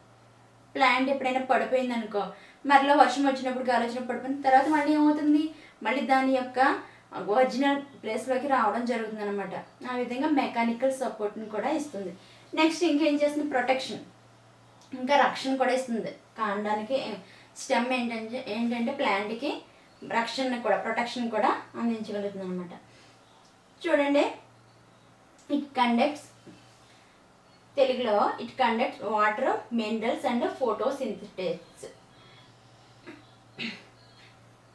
Speaker 1: ప్లాంట్ ఎప్పుడైనా పడిపోయింది అనుకో, మరలా వర్షం వచ్చినప్పుడు గాలి వచ్చినప్పుడు పడిపోయిన తర్వాత మళ్ళీ ఏమవుతుంది, మళ్ళీ దాని యొక్క ఒరిజినల్ ప్లేస్లోకి రావడం జరుగుతుంది అనమాట. ఆ విధంగా మెకానికల్ సపోర్ట్ని కూడా ఇస్తుంది. నెక్స్ట్, ఇంకేం చేస్తుంది, ప్రొటెక్షన్, ఇంకా రక్షణ కూడా ఇస్తుంది కాండానికి. స్టెమ్ ఏంటంటే ప్లాంట్కి ప్రొటెక్షన్ కూడా అందించగలుగుతుంది అనమాట. చూడండి, ఇట్ కండక్ట్స్, తెలుగులో it conducts water, minerals and photosynthesis.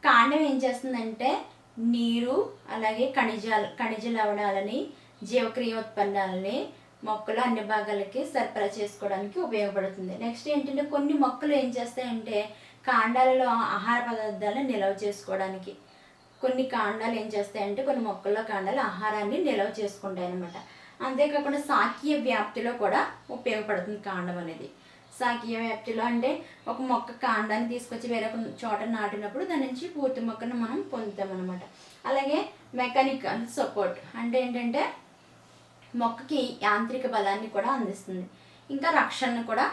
Speaker 1: కాండం ఏం చేస్తుందంటే నీరు, అలాగే ఖనిజ లవణాలని, జీవక్రియోత్పన్నాలని మొక్కలు అన్ని భాగాలకి సరఫరా చేసుకోవడానికి ఉపయోగపడుతుంది. నెక్స్ట్ ఏంటంటే కొన్ని మొక్కలు ఏం చేస్తాయంటే కాండాలలో ఆహార పదార్థాలను నిల్వ చేసుకోవడానికి, కొన్ని కాండాలు ఏం చేస్తాయంటే కొన్ని మొక్కల్లో కాండాలు ఆహారాన్ని నిల్వ చేసుకుంటాయి అన్నమాట. అంతేకాకుండా శాఖీయ వ్యాప్తిలో కూడా ఉపయోగపడుతుంది కాండం అనేది. శాఖీయ వ్యాప్తిలో అంటే ఒక మొక్క కాండాన్ని తీసుకొచ్చి వేరొక చోట నాటినప్పుడు దాని నుంచి పూర్తి మొక్కను మనం పొందుతాం అనమాట. అలాగే మెకానికల్ సపోర్ట్ అంటే ఏంటంటే మొక్కకి యాంత్రిక బలాన్ని కూడా అందిస్తుంది, ఇంకా రక్షణను కూడా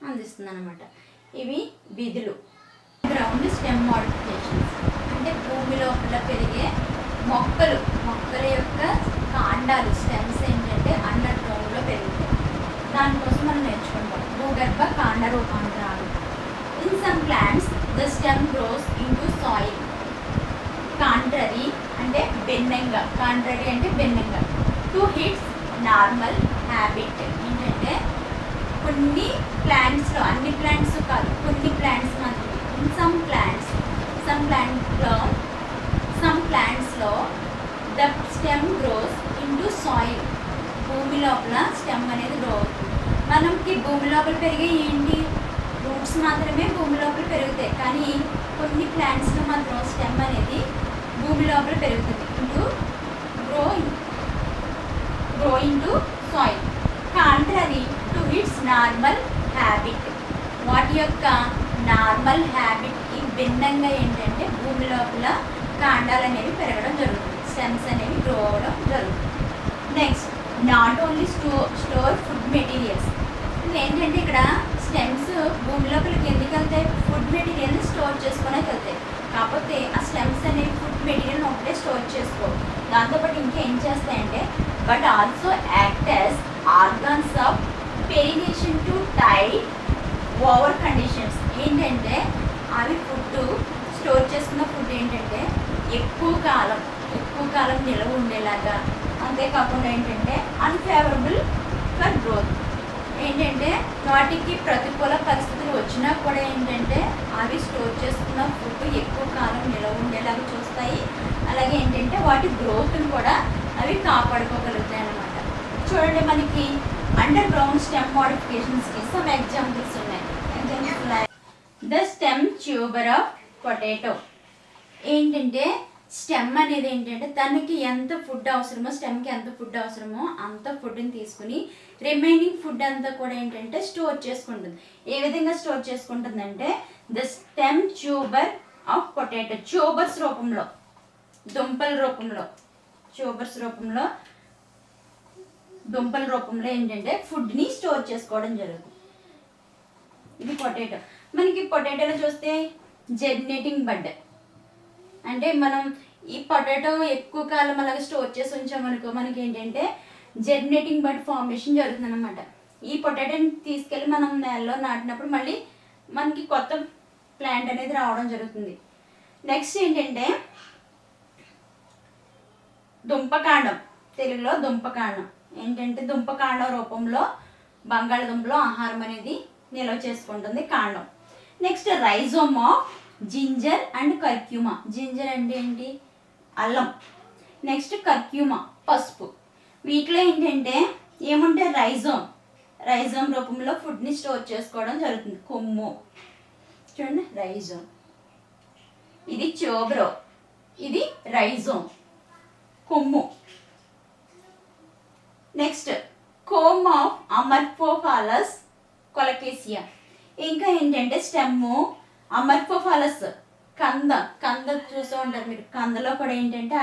Speaker 1: అందిస్తుంది అనమాట. ఇవి విధులు. గ్రౌండ్ స్టెమ్ మోడిఫికేషన్స్ అంటే భూమి లోపల పెరిగే మొక్కల యొక్క కాండాలు, స్టెమ్స్ ఏంటంటే అండర్ గ్రౌండ్లో పెరుగుతాయి. దానికోసం మనం నేర్చుకుంటాం భూగర్భ కాండ రూపాంతరాలు. In some plants the stem grows into soil. Contrary అంటే భిన్నంగా, కాంట్రరీ అంటే భిన్నంగా టు హిట్స్ నార్మల్ హ్యాబిట్. ఏంటంటే కొన్ని ప్లాంట్స్లో, అన్ని ప్లాంట్స్ కాదు, కొన్ని ప్లాంట్స్ మాత్రమే. ఇన్ సమ్ ప్లాంట్స్లో the stem grows into soil. భూమి లోపల స్టెమ్ అనేది గ్రో అవుతుంది. మనకి భూమి లోపల పెరిగే ఏంటి, రూట్స్ మాత్రమే భూమి లోపల పెరుగుతాయి. కానీ కొన్ని ప్లాంట్స్లో మాత్రం స్టెమ్ అనేది భూమి లోపల పెరుగుతుంది. Into grow into soil contrary to its normal habit. వాటి యొక్క నార్మల్ హ్యాబిట్కి భిన్నంగా ఏంటంటే భూమి లోపల కాండాలు అనేవి పెరగడం జరుగుతుంది, స్టెమ్స్ అనేవి గ్రో అవ్వడం జరుగుతుంది. Next not only store food materials. ఏంటంటే ఇక్కడ స్టెమ్స్ భూమి లోపలికి ఎందుకు వెళ్తాయి? ఫుడ్ మెటీరియల్ని స్టోర్ చేసుకునే వెళ్తాయి. కాకపోతే ఆ స్టెమ్స్ అనేవి ఫుడ్ మెటీరియల్ ఒకటే స్టోర్ చేసుకో, దాంతోపాటు ఇంకేం చేస్తాయంటే but also act as organs of perennation to tide over conditions. ఏంటంటే అవి ఫుడ్ స్టోర్ చేసుకున్న ఫుడ్ ఏంటంటే ఎక్కువ కాలం నిలవ ఉండేలాగా, అంతేకాకుండా ఏంటంటే అన్ఫేవరబుల్ ఫర్ గ్రోత్. ఏంటంటే వాటికి ప్రతికూల పరిస్థితులు వచ్చినా కూడా ఏంటంటే అవి స్టోర్ చేసుకున్న ఫుడ్ ఎక్కువ కాలం నిలవ ఉండేలాగా చూస్తాయి. అలాగే ఏంటంటే వాటి గ్రోత్ని కూడా అవి కాపాడుకోగలుగుతాయి అన్నమాట. చూడండి, మనకి అండర్ గ్రౌండ్ స్టెమ్ మోడిఫికేషన్స్కి సమ్ ఎగ్జాంపుల్స్ ఉన్నాయి. The stem tuber of potato. ఏంటంటే స్టెమ్ అనేది ఏంటంటే దానికి ఎంత ఫుడ్ అవసరమో, స్టెమ్కి ఎంత ఫుడ్ అవసరమో అంత ఫుడ్ని తీసుకుని రిమైనింగ్ ఫుడ్ అంతా కూడా ఏంటంటే స్టోర్ చేసుకుంటుంది. ఏ విధంగా స్టోర్ చేసుకుంటుందంటే the stem tuber of potato, tubers రూపంలో, దుంపల రూపంలో ఏంటంటే ఫుడ్ని స్టోర్ చేసుకోవడం జరుగుతుంది. ఇది పొటాటో. మనకి పొటాటోలో చూస్తే జెర్మినేటింగ్ బడ్, అంటే మనం ఈ పొటాటో ఎక్కువ కాలం అలాగే స్టోర్ చేసి ఉంచామనుకో మనకి ఏంటంటే జెర్మినేటింగ్ బడ్ ఫార్మేషన్ జరుగుతుంది అనమాట. ఈ పొటాటోని తీసుకెళ్ళి మనం నేలలో నాటినప్పుడు మళ్ళీ మనకి కొత్త ప్లాంట్ అనేది రావడం జరుగుతుంది. నెక్స్ట్ ఏంటంటే దుంపకాండం, తెలుగులో దుంపకాండం. ఏంటంటే దుంపకాండం రూపంలో బంగాళదుంపలో ఆహారం అనేది నిల్వ చేసుకుంటుంది కాండం. Next rhizome of ginger and Curcuma. Ginger అంటే ఏంటి? అల్లం. నెక్స్ట్ కర్క్యూమా, పసుపు. వీటిలో ఏంటంటే ఏముంటే రైజోమ్ రూపంలో ఫుడ్ని స్టోర్ చేసుకోవడం జరుగుతుంది. కొమ్ము చూడండి, రైజోమ్. ఇది ట్యూబరో, ఇది రైజోమ్, కొమ్ము. Next corm of Amorphophallus Colocasia. ఇంకా ఏంటంటే స్టెమ్ అమర్ఫోఫాలస్, కంద చూస్తూ ఉంటారు మీరు. కందలో కూడా ఏంటంటే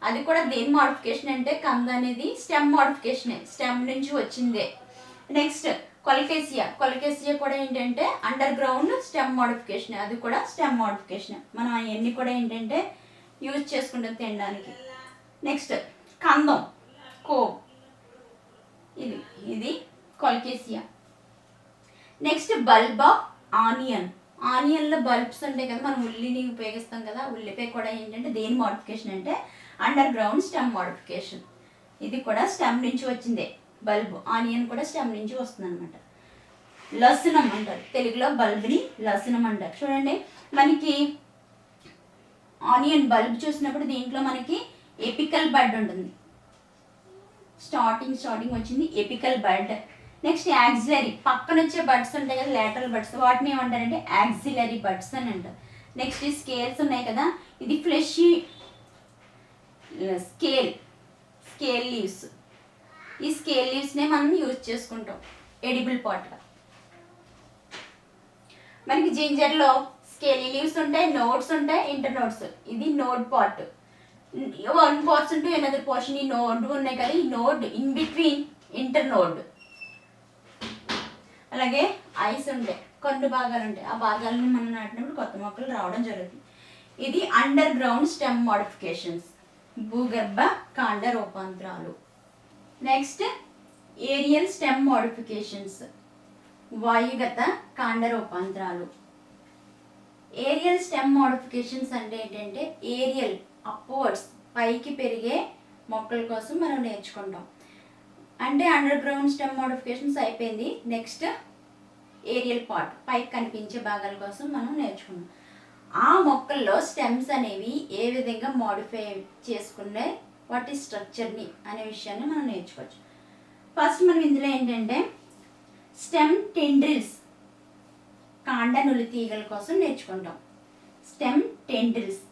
Speaker 1: అది కూడా దేని మోడిఫికేషన్ అంటే కంద అనేది స్టెమ్ మోడిఫికేషనే, స్టెమ్ నుంచి వచ్చిందే. నెక్స్ట్ కొలకేసియా కూడా ఏంటంటే అండర్ గ్రౌండ్ స్టెమ్ మోడిఫికేషన్, అది కూడా స్టెమ్ మోడిఫికేషన్. మనం అవన్నీ కూడా ఏంటంటే యూజ్ చేసుకుంటాం తినడానికి. నెక్స్ట్ కందం, ఇది కొలకేసియా. నెక్స్ట్ బల్బ్ ఆఫ్ ఆనియన్లో బల్బ్స్ ఉంటాయి కదా, మనం ఉల్లిని ఉపయోగిస్తాం కదా, ఉల్లిపాయ కూడా ఏంటంటే దేని మోడిఫికేషన్ అంటే అండర్ గ్రౌండ్ స్టెమ్ మోడిఫికేషన్. ఇది కూడా స్టెమ్ నుంచి వచ్చిందే. బల్బ్, ఆనియన్ కూడా స్టెమ్ నుంచి వస్తుంది అనమాట. లసనం అంటారు, తెలుగులో బల్బ్ని లసనం అంటారు. చూడండి, మనకి ఆనియన్ బల్బ్ చూసినప్పుడు దీంట్లో మనకి ఎపికల్ బడ్ ఉంటుంది. స్టార్టింగ్ వచ్చింది ఎపికల్ బడ్. నెక్స్ట్ యాక్సిలరీ, పక్కన వచ్చే బడ్స్ ఉంటాయి కదా, లేటరల్ బడ్స్, వాటిని ఏమంటారంటే యాక్సిలరీ బడ్స్ అని అంటారు. నెక్స్ట్ ఈ స్కేల్స్ ఉన్నాయి కదా, ఇది ఫ్లెషీ స్కేల్ లీవ్స్. ఈ స్కేల్ లీవ్స్నే మనం యూజ్ చేసుకుంటాం ఎడిబుల్ పార్ట్గా. మనకి జింజర్లో స్కేలీ లీవ్స్ ఉంటాయి, నోడ్స్ ఉంటాయి, ఇంటర్ నోడ్స్. ఇది node part. One portion to another portion, ఈ నోడ్ ఉన్నాయి కదా, ఈ node in between inter node. అలాగే ఐస్ ఉంటాయి, కొన్ని భాగాలు ఉంటాయి, ఆ భాగాలను మనం నాటినప్పుడు కొత్త మొక్కలు రావడం జరుగుతుంది. ఇది అండర్ గ్రౌండ్ స్టెమ్ మోడిఫికేషన్స్, భూగర్భ కాండ రూపాంతరాలు. నెక్స్ట్ ఏరియల్ స్టెమ్ మోడిఫికేషన్స్, వాయుగత కాండ రూపాంతరాలు. ఏరియల్ స్టెమ్ మోడిఫికేషన్స్ అంటే ఏంటంటే ఏరియల్, అప్వర్డ్స్, పైకి పెరిగే మొక్కల కోసం మనం నేర్చుకుంటాం. అంటే అండర్ గ్రౌండ్ స్టెమ్ మోడిఫికేషన్స్ అయిపోయింది. నెక్స్ట్ ఏరియల్ పార్ట్, పైకి కనిపించే భాగాల కోసం మనం నేర్చుకున్నాం. ఆ మొక్కల్లో స్టెమ్స్ అనేవి ఏ విధంగా మోడిఫై చేసుకునే వాటి స్ట్రక్చర్ని అనే విషయాన్ని మనం నేర్చుకోవచ్చు. ఫస్ట్ మనం ఇందులో ఏంటంటే స్టెమ్ టెండ్రిల్స్, కాండ నులి తీగల కోసం నేర్చుకుంటాం. స్టెమ్ టెండ్రిల్స్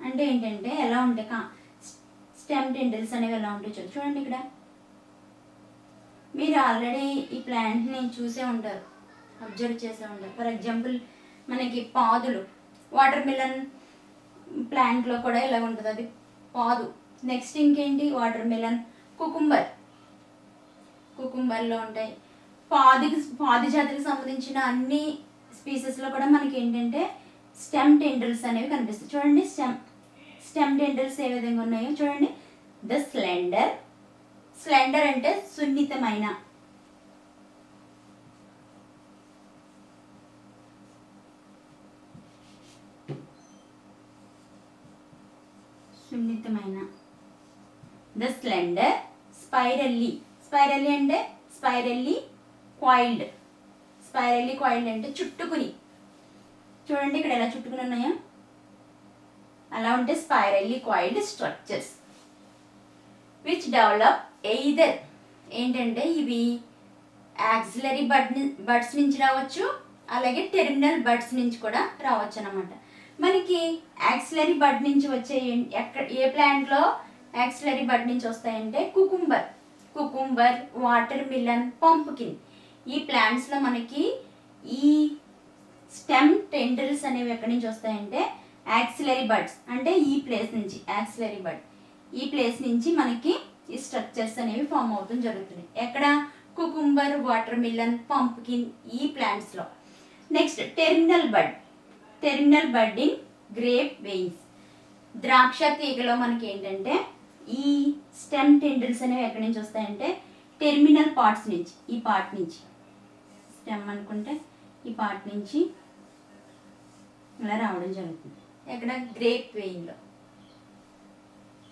Speaker 1: అంటే ఏంటంటే ఎలా ఉంటాయి, స్టెమ్ టెండ్రిల్స్ అనేవి ఎలా ఉంటాయి చూడండి. ఇక్కడ మీరు ఆల్రెడీ ఈ ప్లాంట్ని చూసే ఉంటారు, అబ్జర్వ్ చేసే ఉంటారు. ఫర్ ఎగ్జాంపుల్ మనకి పాదులు, వాటర్ మిలన్ ప్లాంట్లో కూడా ఇలా ఉంటుంది, అది పాదు. నెక్స్ట్ ఇంకేంటి, వాటర్ మిలన్, కుకుంబర్లో ఉంటాయి. పాది జాతికి సంబంధించిన అన్ని స్పీసెస్లో కూడా మనకి ఏంటంటే స్టెమ్ టెండ్రిల్స్ అనేవి కనిపిస్తాయి. చూడండి స్టెమ్ టెండ్రిల్స్ ఏ విధంగా ఉన్నాయో చూడండి. ద స్లెండర్ అంటే సున్నితమైన, ద స్లెండర్, స్పైరల్లీ అంటే స్పైరల్లీ కాయిల్డ్ అంటే చుట్టుకుని, చూడండి ఇక్కడ ఎలా చుట్టుకుని ఉన్నాయో అలా ఉంటే spirally coiled structures which develop either ఏంటంటే ఇవి యాక్సిలరీ బడ్స్ నుంచి రావచ్చు, అలాగే టెర్మినల్ బడ్స్ నుంచి కూడా రావచ్చు అన్నమాట. మనకి యాక్సిలరీ బడ్ నుంచి వచ్చే ఏ ప్లాంట్లో యాక్సిలరీ బడ్ నుంచి వస్తాయంటే కుకుంబర్, వాటర్ మిలన్, పంప్కిన్. ఈ ప్లాంట్స్లో మనకి ఈ స్టెమ్ టెండ్రిల్స్ అనేవి ఎక్కడి నుంచి వస్తాయంటే యాక్సిలరీ బడ్స్, అంటే ఈ ప్లేస్ నుంచి యాక్సిలరీ బడ్, ఈ ప్లేస్ నుంచి మనకి ఈ స్ట్రక్చర్స్ అనేవి ఫామ్ అవుతాం జరుగుతుంది. ఎక్కడ, కుకుంబర్, వాటర్ మిలన్, పంప్కిన్ ఈ ప్లాంట్స్లో. Next terminal bud in grape vines. ద్రాక్ష తీగలో మనకి ఏంటంటే ఈ స్టెమ్ టెండ్రిల్స్ అనేవి ఎక్కడి నుంచి వస్తాయంటే టెర్మినల్ పార్ట్స్ నుంచి, ఈ పార్ట్ నుంచి, స్టెమ్ అనుకుంటే ఈ పార్ట్ నుంచి ఇలా రావడం జరుగుతుంది. ఎక్కడ, గ్రేప్ వెయిన్లో.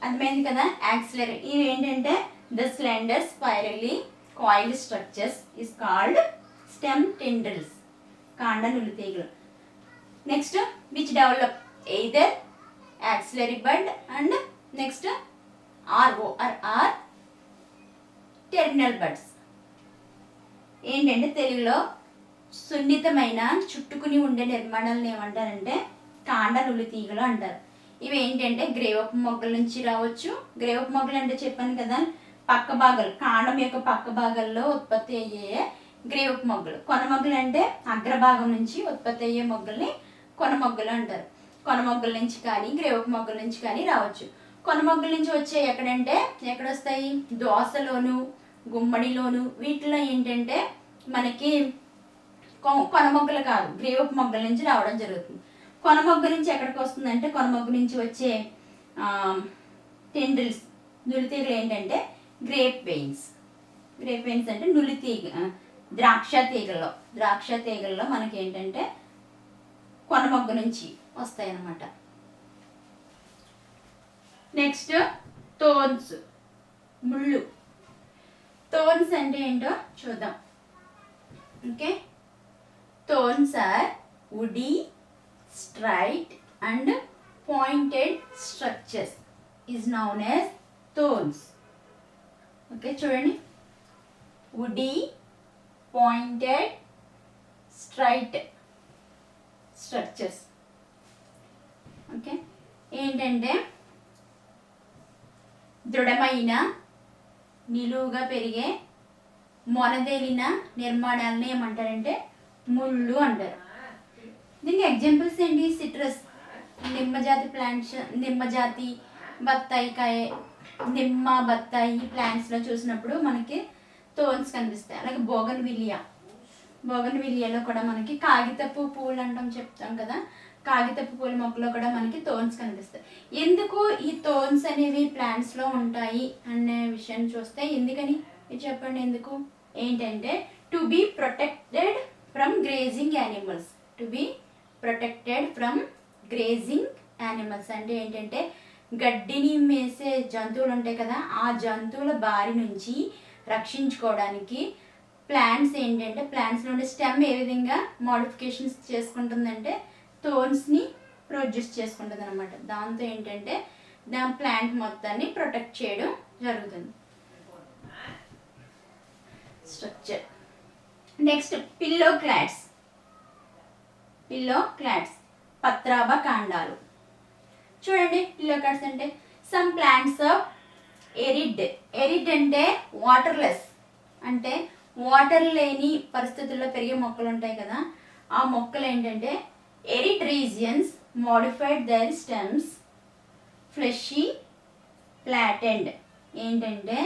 Speaker 1: అర్థమైంది కదా. యాక్సిలరీ ఇవి ఏంటంటే the slender spirally coiled structures is called stem tendrils, కాండ నులి తీగలు. Next which develop either axillary bud and next or terminal buds. ఏంటంటే తెలుగులో సున్నితమైన చుట్టుకుని ఉండే నిర్మాణాలను ఏమంటారంటే కాండ నులి తీగలు అంటారు. ఇవి ఏంటంటే గ్రేవపు మొగ్గల నుంచి రావచ్చు. గ్రేవపు మొగ్గలు అంటే చెప్పాను కదా, పక్క భాగాలు, కాండం యొక్క పక్క భాగాల్లో ఉత్పత్తి అయ్యే గ్రేవపు మొగ్గలు. కొన మొగ్గలు అంటే అగ్రభాగం నుంచి ఉత్పత్తి అయ్యే మొగ్గల్ని కొన మొగ్గలు అంటారు. కొన మొగ్గల నుంచి కానీ గ్రేవపు మొగ్గల నుంచి కానీ రావచ్చు. కొన మొగ్గల నుంచి వచ్చే ఎక్కడంటే ఎక్కడొస్తాయి, దోసలోను, గుమ్మడిలోను, వీటిలో ఏంటంటే మనకి కొన మొగ్గలు కాదు, గ్రేవపు మొగ్గల నుంచి రావడం జరుగుతుంది. కొన మొగ్గ నుంచి ఎక్కడికి వస్తుందంటే కొన మొగ్గ నుంచి వచ్చే టెండ్రిల్స్, నులితీగలు ఏంటంటే గ్రేప్ వెయిన్స్ అంటే నులితీగ. ద్రాక్ష తీగల్లో మనకి ఏంటంటే కొన మొగ్గ నుంచి వస్తాయి అన్నమాట. నెక్స్ట్ థోర్న్స్, ముళ్ళు. థోర్న్స్ అంటే ఏంటో చూద్దాం. Okay, thorns are woody, straight and pointed structures is known as thorns. Okay, చూడండి, woody, pointed, straight structures. Okay, ఏంటంటే దృఢమైన, నిలువుగా పెరిగే, మొనదేలిన నిర్మాణాలను ఏమంటారంటే ముళ్ళు అంటారు. దీనికి ఎగ్జాంపుల్స్ ఏంటి, సిట్రస్, నిమ్మజాతి ప్లాంట్స్, నిమ్మజాతి బత్తాయికాయ, నిమ్మ బత్తాయి ప్లాంట్స్లో చూసినప్పుడు మనకి థోర్న్స్ కనిపిస్తాయి. అలాగే బోగన్ విలియాలో కూడా మనకి కాగితపు పూలు అంటాం, చెప్తాం కదా, కాగితపు పూల మొక్కలో కూడా మనకి థోర్న్స్ కనిపిస్తాయి. ఎందుకు ఈ థోర్న్స్ అనేవి ప్లాంట్స్లో ఉంటాయి అనే విషయాన్ని చూస్తే, ఎందుకని ఇది చెప్పండి ఎందుకు. ఏంటంటే to be protected from grazing animals. అంటే ఏంటంటే గడ్డిని మేసే జంతువులు ఉంటాయి కదా, ఆ జంతువుల బారి నుంచి రక్షించుకోవడానికి ప్లాంట్స్ ఏంటంటే ప్లాంట్స్లో ఉండే స్టెమ్ ఏ విధంగా మోడిఫికేషన్స్ చేసుకుంటుందంటే థోర్న్స్ని ప్రొడ్యూస్ చేసుకుంటుంది అనమాట. దాంతో ఏంటంటే దాని ప్లాంట్ మొత్తాన్ని ప్రొటెక్ట్ చేయడం జరుగుతుంది. స్ట్రక్చర్. నెక్స్ట్ పిల్లో క్లాడ్స్, పత్రాభ కాండాలు. చూడండి, పిల్లో క్లాడ్స్ అంటే సమ్ ప్లాంట్స్ ఆఫ్ ఎరిడ్ అంటే వాటర్లెస్ అంటే వాటర్ లేని పరిస్థితుల్లో పెరిగే మొక్కలు ఉంటాయి కదా, ఆ మొక్కలు ఏంటంటే arid regions modified their stems fleshy flattened. ఏంటంటే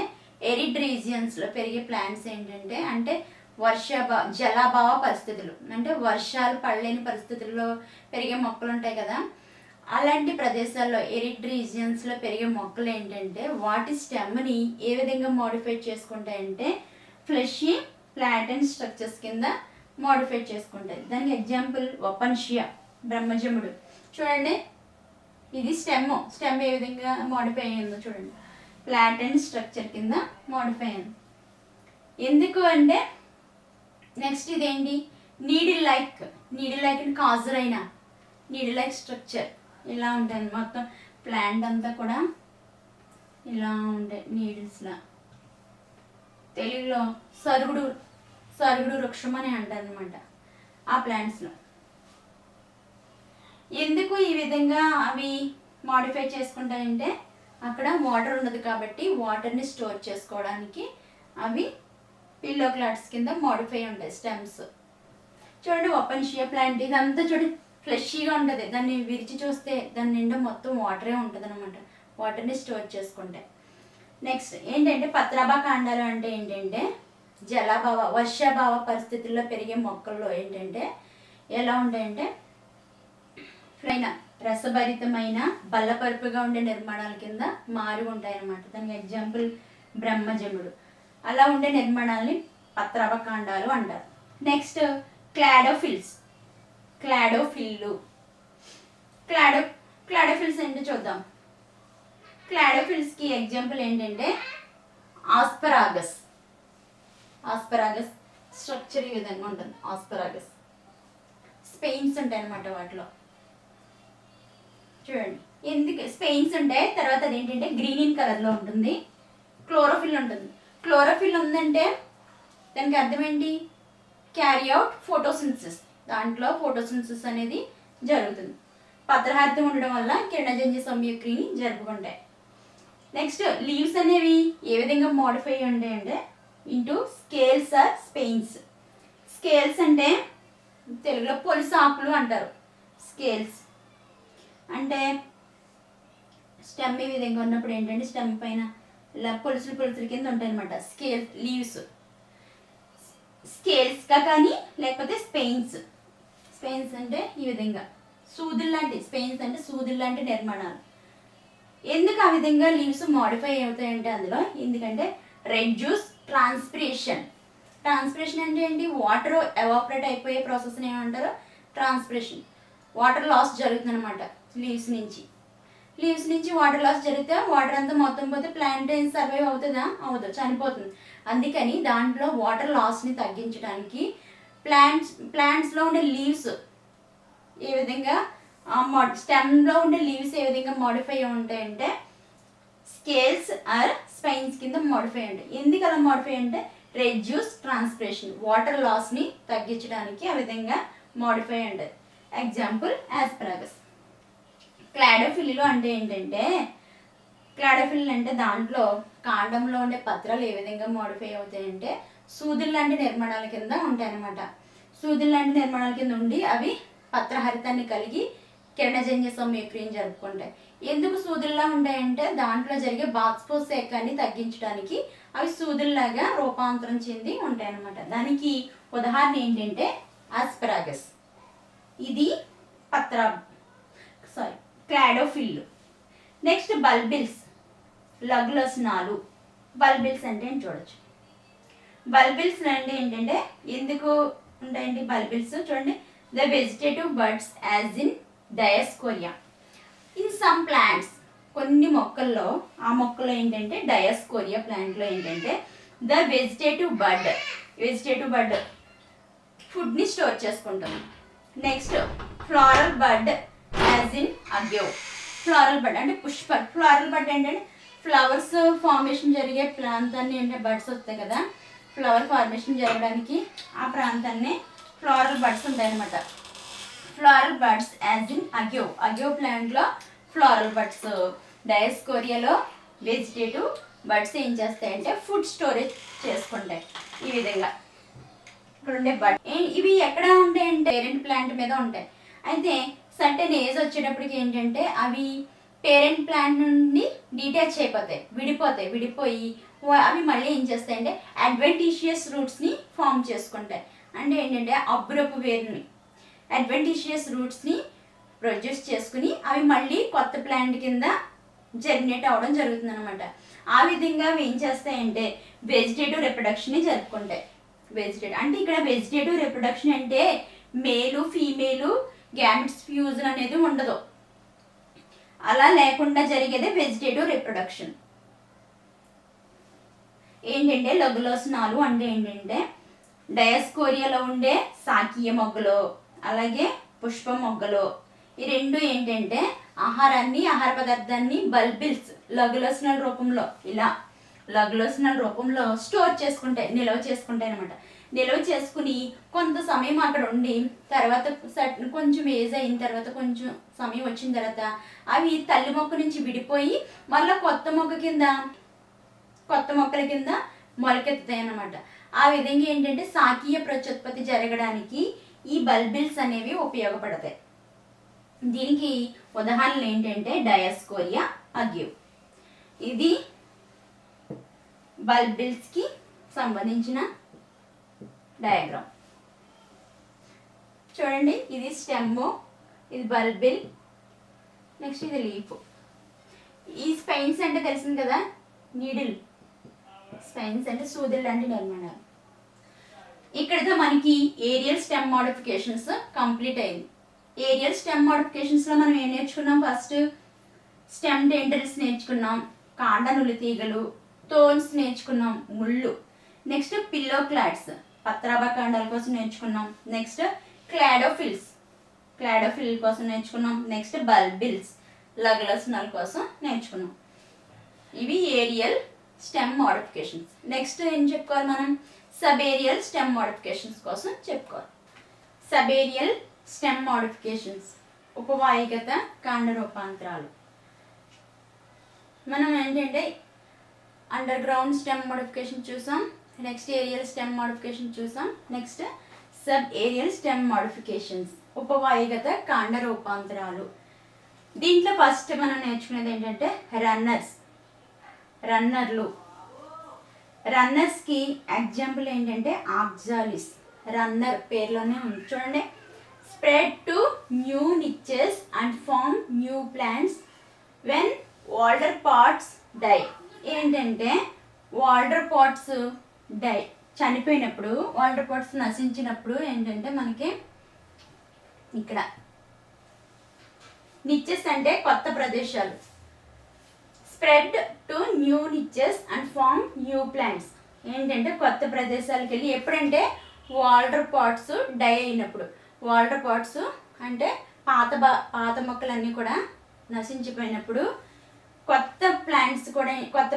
Speaker 1: ఎరిడ్ రీజియన్స్లో పెరిగే ప్లాంట్స్ ఏంటంటే అంటే జలాభావ పరిస్థితులు, అంటే వర్షాలు పడలేని పరిస్థితుల్లో పెరిగే మొక్కలు ఉంటాయి కదా, అలాంటి ప్రదేశాల్లో ఎరిడ్ రీజియన్స్లో పెరిగే మొక్కలు ఏంటంటే వాటి స్టెమ్ని ఏ విధంగా మోడిఫై చేసుకుంటాయంటే ఫ్లెషీ ఫ్లాటెండ్ స్ట్రక్చర్స్ కింద మోడిఫై చేసుకుంటాయి. దానికి ఎగ్జాంపుల్ వపన్షియా, బ్రహ్మజముడు. చూడండి, ఇది స్టెమ్ ఏ విధంగా మోడిఫై అయ్యిందో చూడండి, ఫ్లాటెండ్ స్ట్రక్చర్ కింద మోడిఫై అయింది. ఎందుకు అంటే నెక్స్ట్ ఇదేంటి needle like Casuarina needle like structure ఇలా ఉంటాయి. మొత్తం ప్లాంట్ అంతా కూడా ఇలా ఉంటాయి నీడిల్స్లా. తెలుగులో సరుగుడు వృక్షం అని అంటారు అనమాట ఆ ప్లాంట్స్లో. ఎందుకు ఈ విధంగా అవి మాడిఫై చేసుకుంటాయంటే అక్కడ వాటర్ ఉండదు కాబట్టి వాటర్ని స్టోర్ చేసుకోవడానికి అవి పిల్లో క్లాట్స్ కింద మాడిఫై ఉంటాయి స్టెమ్స్. చూడండి వపన్షియా ప్లాంట్ ఇదంతా చూడండి ఫ్లెషీగా ఉంటుంది, దాన్ని విరిచి చూస్తే దాని నిండా మొత్తం వాటరే ఉంటుంది అనమాట, వాటర్ని స్టోర్ చేసుకుంటే. నెక్స్ట్ ఏంటంటే పత్రాభా కాండాలు అంటే ఏంటంటే వర్షాభావ పరిస్థితుల్లో పెరిగే మొక్కల్లో ఏంటంటే ఎలా ఉంటాయంటే రసభరితమైన బల్లపరుపుగా ఉండే నిర్మాణాల కింద మారి ఉంటాయి అన్నమాట. దానికి ఎగ్జాంపుల్ బ్రహ్మజముడు. అలా ఉండే నిర్మాణాలని పత్రాభ కాండాలు అంటారు. నెక్స్ట్ క్లాడోఫిల్స్ ఏంటో చూద్దాం. క్లాడోఫిల్స్కి ఎగ్జాంపుల్ ఏంటంటే ఆస్పరాగస్ స్ట్రక్చర్ ఈ విధంగా ఉంటుంది. ఆస్పరాగస్ స్పెయిన్స్ ఉంటాయి అన్నమాట వాటిలో. చూడండి ఎందుకు స్పెయిన్స్ ఉంటాయి. తర్వాత అదేంటంటే గ్రీన్ కలర్లో ఉంటుంది. క్లోరోఫిల్ ఉంటుంది. క్లోరోఫిల్ ఉందంటే దానికి అర్థం ఏంటి, క్యారీ అవుట్ ఫోటోసింథసిస్. దాంట్లో ఫోటోసింథసిస్ అనేది జరుగుతుంది. పత్రహారితం ఉండడం వల్ల కిరణజన్య సంయుక్తిని జరుపుకుంటాయి. నెక్స్ట్ లీవ్స్ అనేవి ఏ విధంగా మోడిఫై ఉంటాయంటే into scales or spines. Scales అంటే తెలుగులో పొలుసు ఆకులు అంటారు. స్కేల్స్ అంటే స్టెమ్ ఈ విధంగా ఉన్నప్పుడు ఏంటంటే స్టెమ్ పైన ఇలా పొలుసులు కింద ఉంటాయి అనమాట లీవ్స్. స్కేల్స్గా కానీ లేకపోతే స్పెయిన్స్ అంటే ఈ విధంగా స్పెయిన్స్ అంటే సూదులు లాంటి నిర్మాణాలు. ఎందుకు ఆ విధంగా లీవ్స్ మోడిఫై అవుతాయంటే అందులో ఎందుకంటే రెడ్యూస్ ట్రాన్స్పిరేషన్ అంటే ఏంటి, వాటర్ ఎవాపరేట్ అయిపోయే ప్రాసెస్ని ఏమంటారు ట్రాన్స్పిరేషన్. వాటర్ లాస్ జరుగుతుంది అనమాట లీవ్స్ నుంచి వాటర్ లాస్ జరిగితే వాటర్ అంతా మొత్తం పోతే ప్లాంట్ ఏం సర్వైవ్ అవుతుందా, అవదు, చనిపోతుంది. అందుకని దాంట్లో వాటర్ లాస్ని తగ్గించడానికి ప్లాంట్స్లో ఉండే లీవ్స్ ఏ విధంగా స్టెమ్లో ఉండే లీవ్స్ ఏ విధంగా మోడిఫై ఉంటాయంటే స్కేల్స్ ఆర్ స్పైన్స్ కింద మోడిఫై ఉంటాయి. ఎందుకు అలా మోడిఫై అంటే రెడ్యూస్ ట్రాన్స్పిరేషన్, వాటర్ లాస్ని తగ్గించడానికి ఆ విధంగా మోడిఫై ఉంటుంది. Example asparagus. క్లాడోఫిల్లో అంటే ఏంటంటే క్లాడోఫిల్ అంటే దాంట్లో కాండంలో ఉండే పత్రాలు ఏ విధంగా మోడిఫై అవుతాయంటే సూదులు లాంటి నిర్మాణాల కింద ఉంటాయన్నమాట. సూదులు లాంటి నిర్మాణాల కింద ఉండి అవి పత్రహరితాన్ని కలిగి కిరణజన్య సంయుక్తిని జరుపుకుంటాయి. ఎందుకు సూదుల్లా ఉంటాయంటే దాంట్లో జరిగే బాష్పోత్సేకాన్ని తగ్గించడానికి అవి సూదుల్లాగా రూపాంతరం చెంది ఉంటాయన్నమాట. దానికి ఉదాహరణ ఏంటంటే ఆస్పరాగస్. ఇది క్లాడోఫిల్. Next bulbils, లఘులసనాలు. బల్బిల్స్ అంటే చూడొచ్చు. బల్బిల్స్ అంటే ఏంటంటే ఎందుకు ఉంటాయండి బల్బిల్స్ చూడండి. The vegetative buds as in Dioscorea in some plants. కొన్ని మొక్కల్లో ఆ మొక్కలో ఏంటంటే డయాస్కోరియా ప్లాంట్లో ఏంటంటే ద వెజిటేటివ్ బడ్ ఫుడ్ని స్టోర్ చేసుకుంటాం. Next floral bud as in Agave. Floral bud అంటే పుష్పం. ఫ్లోరల్ బడ్ ఏంటంటే ఫ్లవర్స్ ఫార్మేషన్ జరిగే ప్రాంతాన్ని అంటే బడ్స్ వస్తాయి కదా, ఫ్లవర్ ఫార్మేషన్ జరగడానికి ఆ ప్రాంతాన్ని ఫ్లోరల్ బడ్స్ ఉంటాయన్నమాట. ఫ్లోరల్ బడ్స్ యాజ్ ఇన్ అగ్యో ప్లాంట్లో ఫ్లోరల్ బడ్స్. డయాస్కోరియాలో వెజిటేటివ్ బడ్స్ ఏం చేస్తాయంటే ఫుడ్ స్టోరేజ్ చేసుకుంటాయి. ఈ విధంగా ఇక్కడ ఉండే బడ్ ఇవి ఎక్కడ ఉంటాయంటే పేరెంట్ ప్లాంట్ మీద ఉంటాయి. అయితే సర్టెన్ ఏజ్ వచ్చేటప్పటికి ఏంటంటే అవి పేరెంట్ ప్లాంట్ నుండి డీటాచ్ అయిపోతాయి, విడిపోయి అవి మళ్ళీ ఏం చేస్తాయంటే అడ్వెంటీషియస్ రూట్స్ని ఫామ్ చేసుకుంటాయి. అంటే ఏంటంటే అబ్బురపు వేరుని అడ్వెంటీషియస్ రూట్స్ని ప్రొడ్యూస్ చేసుకుని అవి మళ్ళీ కొత్త ప్లాంట్ కింద జర్మినేట్ అవ్వడం జరుగుతుంది అనమాట. ఆ విధంగా అవి ఏం చేస్తాయంటే వెజిటేటివ్ రిప్రొడక్షన్ని జరుపుకుంటాయి. వెజిటేటివ్ అంటే ఇక్కడ వెజిటేటివ్ రిప్రొడక్షన్ అంటే మేలు ఫీమేలు గ్యామెట్స్ ఫ్యూజన్ అనేది ఉండదు. అలా లేకుండా జరిగేదే వెజిటేటివ్ రిప్రొడక్షన్. ఏంటంటే లఘులోచనాలు అంటే ఏంటంటే డయాస్కోరియాలో ఉండే సాకీయ మొగ్గలు అలాగే పుష్ప మొగ్గలు ఈ రెండు ఏంటంటే ఆహార పదార్థాన్ని బల్బిల్స్ లఘులోచనాల రూపంలో ఇలా లఘులోచనాల రూపంలో స్టోర్ చేసుకుంటాయి, నిల్వ చేసుకుంటాయి అనమాట. నిల్వ చేసుకుని కొంత సమయం అక్కడ ఉండి తర్వాత కొంచెం ఏజ్ అయిన తర్వాత కొంచెం సమయం వచ్చిన తర్వాత అవి తల్లి మొక్క నుంచి విడిపోయి మళ్ళీ కొత్త మొక్కల కింద మొలకెత్తుతాయి అన్నమాట. ఆ విధంగా ఏంటంటే సాకీయ ప్రత్యుత్పత్తి జరగడానికి ఈ బల్బిల్స్ అనేవి ఉపయోగపడతాయి. దీనికి ఉదాహరణలు ఏంటంటే డయాస్కోరియా అగ్యూ. ఇది బల్బిల్స్కి సంబంధించిన డయాగ్రామ్. చూడండి, ఇది స్టెమ్, ఇది బల్బిల్, నెక్స్ట్ ఇది లీఫ్. ఈ స్పైన్స్ అంటే తెలిసింది కదా, నీడిల్ స్పైన్స్ అంటే సూదులు లాంటి నిర్మాణాలు. ఇక్కడతో మనకి ఏరియల్ స్టెమ్ మోడిఫికేషన్స్ కంప్లీట్ అయింది. ఏరియల్ స్టెమ్ మోడిఫికేషన్స్లో మనం ఏం నేర్చుకున్నాం? ఫస్ట్ స్టెమ్ డెండ్రిల్స్ నేర్చుకున్నాం, కాండ నులి తీగలు, థోర్న్స్ నేర్చుకున్నాం, ముళ్ళు. నెక్స్ట్ పిల్లో క్లాడ్స్ పత్రాభ కాండాల కోసం నేర్చుకున్నాం. నెక్స్ట్ క్లాడోఫిల్ కోసం నేర్చుకున్నాం. నెక్స్ట్ బల్బిల్స్ లఘులోచనాల కోసం నేర్చుకున్నాం. ఇవి ఏరియల్ స్టెమ్ మోడిఫికేషన్స్. నెక్స్ట్ ఏం చెప్పుకోవాలి మనం? సబేరియల్ స్టెమ్ మోడిఫికేషన్స్ కోసం చెప్పుకోవాలి. సబేరియల్ స్టెమ్ మోడిఫికేషన్స్ ఉపవాయుగత కాండ రూపాంతరాలు. మనం ఏంటంటే అండర్ గ్రౌండ్ స్టెమ్ మోడిఫికేషన్ చూసాం, నెక్స్ట్ ఏరియల్ స్టెమ్ మోడిఫికేషన్ చూసాం, next subaerial stem modifications ఉపవాయుగత కాండ రూపాంతరాలు. దీంట్లో ఫస్ట్ మనం నేర్చుకునేది ఏంటంటే రన్నర్స్కి ఎగ్జాంపుల్ ఏంటంటే ఆక్సాలిస్. రన్నర్ పేర్లోనే ఉంది చూడండి. Spread to new niches and form new plants when older parts die. ఏంటంటే ఓల్డర్ పార్ట్స్ డై చనిపోయినప్పుడు, ఓల్డర్ పార్ట్స్ నశించినప్పుడు ఏంటంటే మనకి ఇక్కడ నిచెస్ అంటే కొత్త ప్రదేశాలు. Spread to new niches and form new plants ఏంటంటే కొత్త ప్రదేశాలకు వెళ్ళి ఎప్పుడంటే ఓల్డర్ పార్ట్స్ డై అయినప్పుడు. ఓల్డర్ పార్ట్స్ అంటే పాత మొక్కలన్నీ కూడా నశించిపోయినప్పుడు కొత్త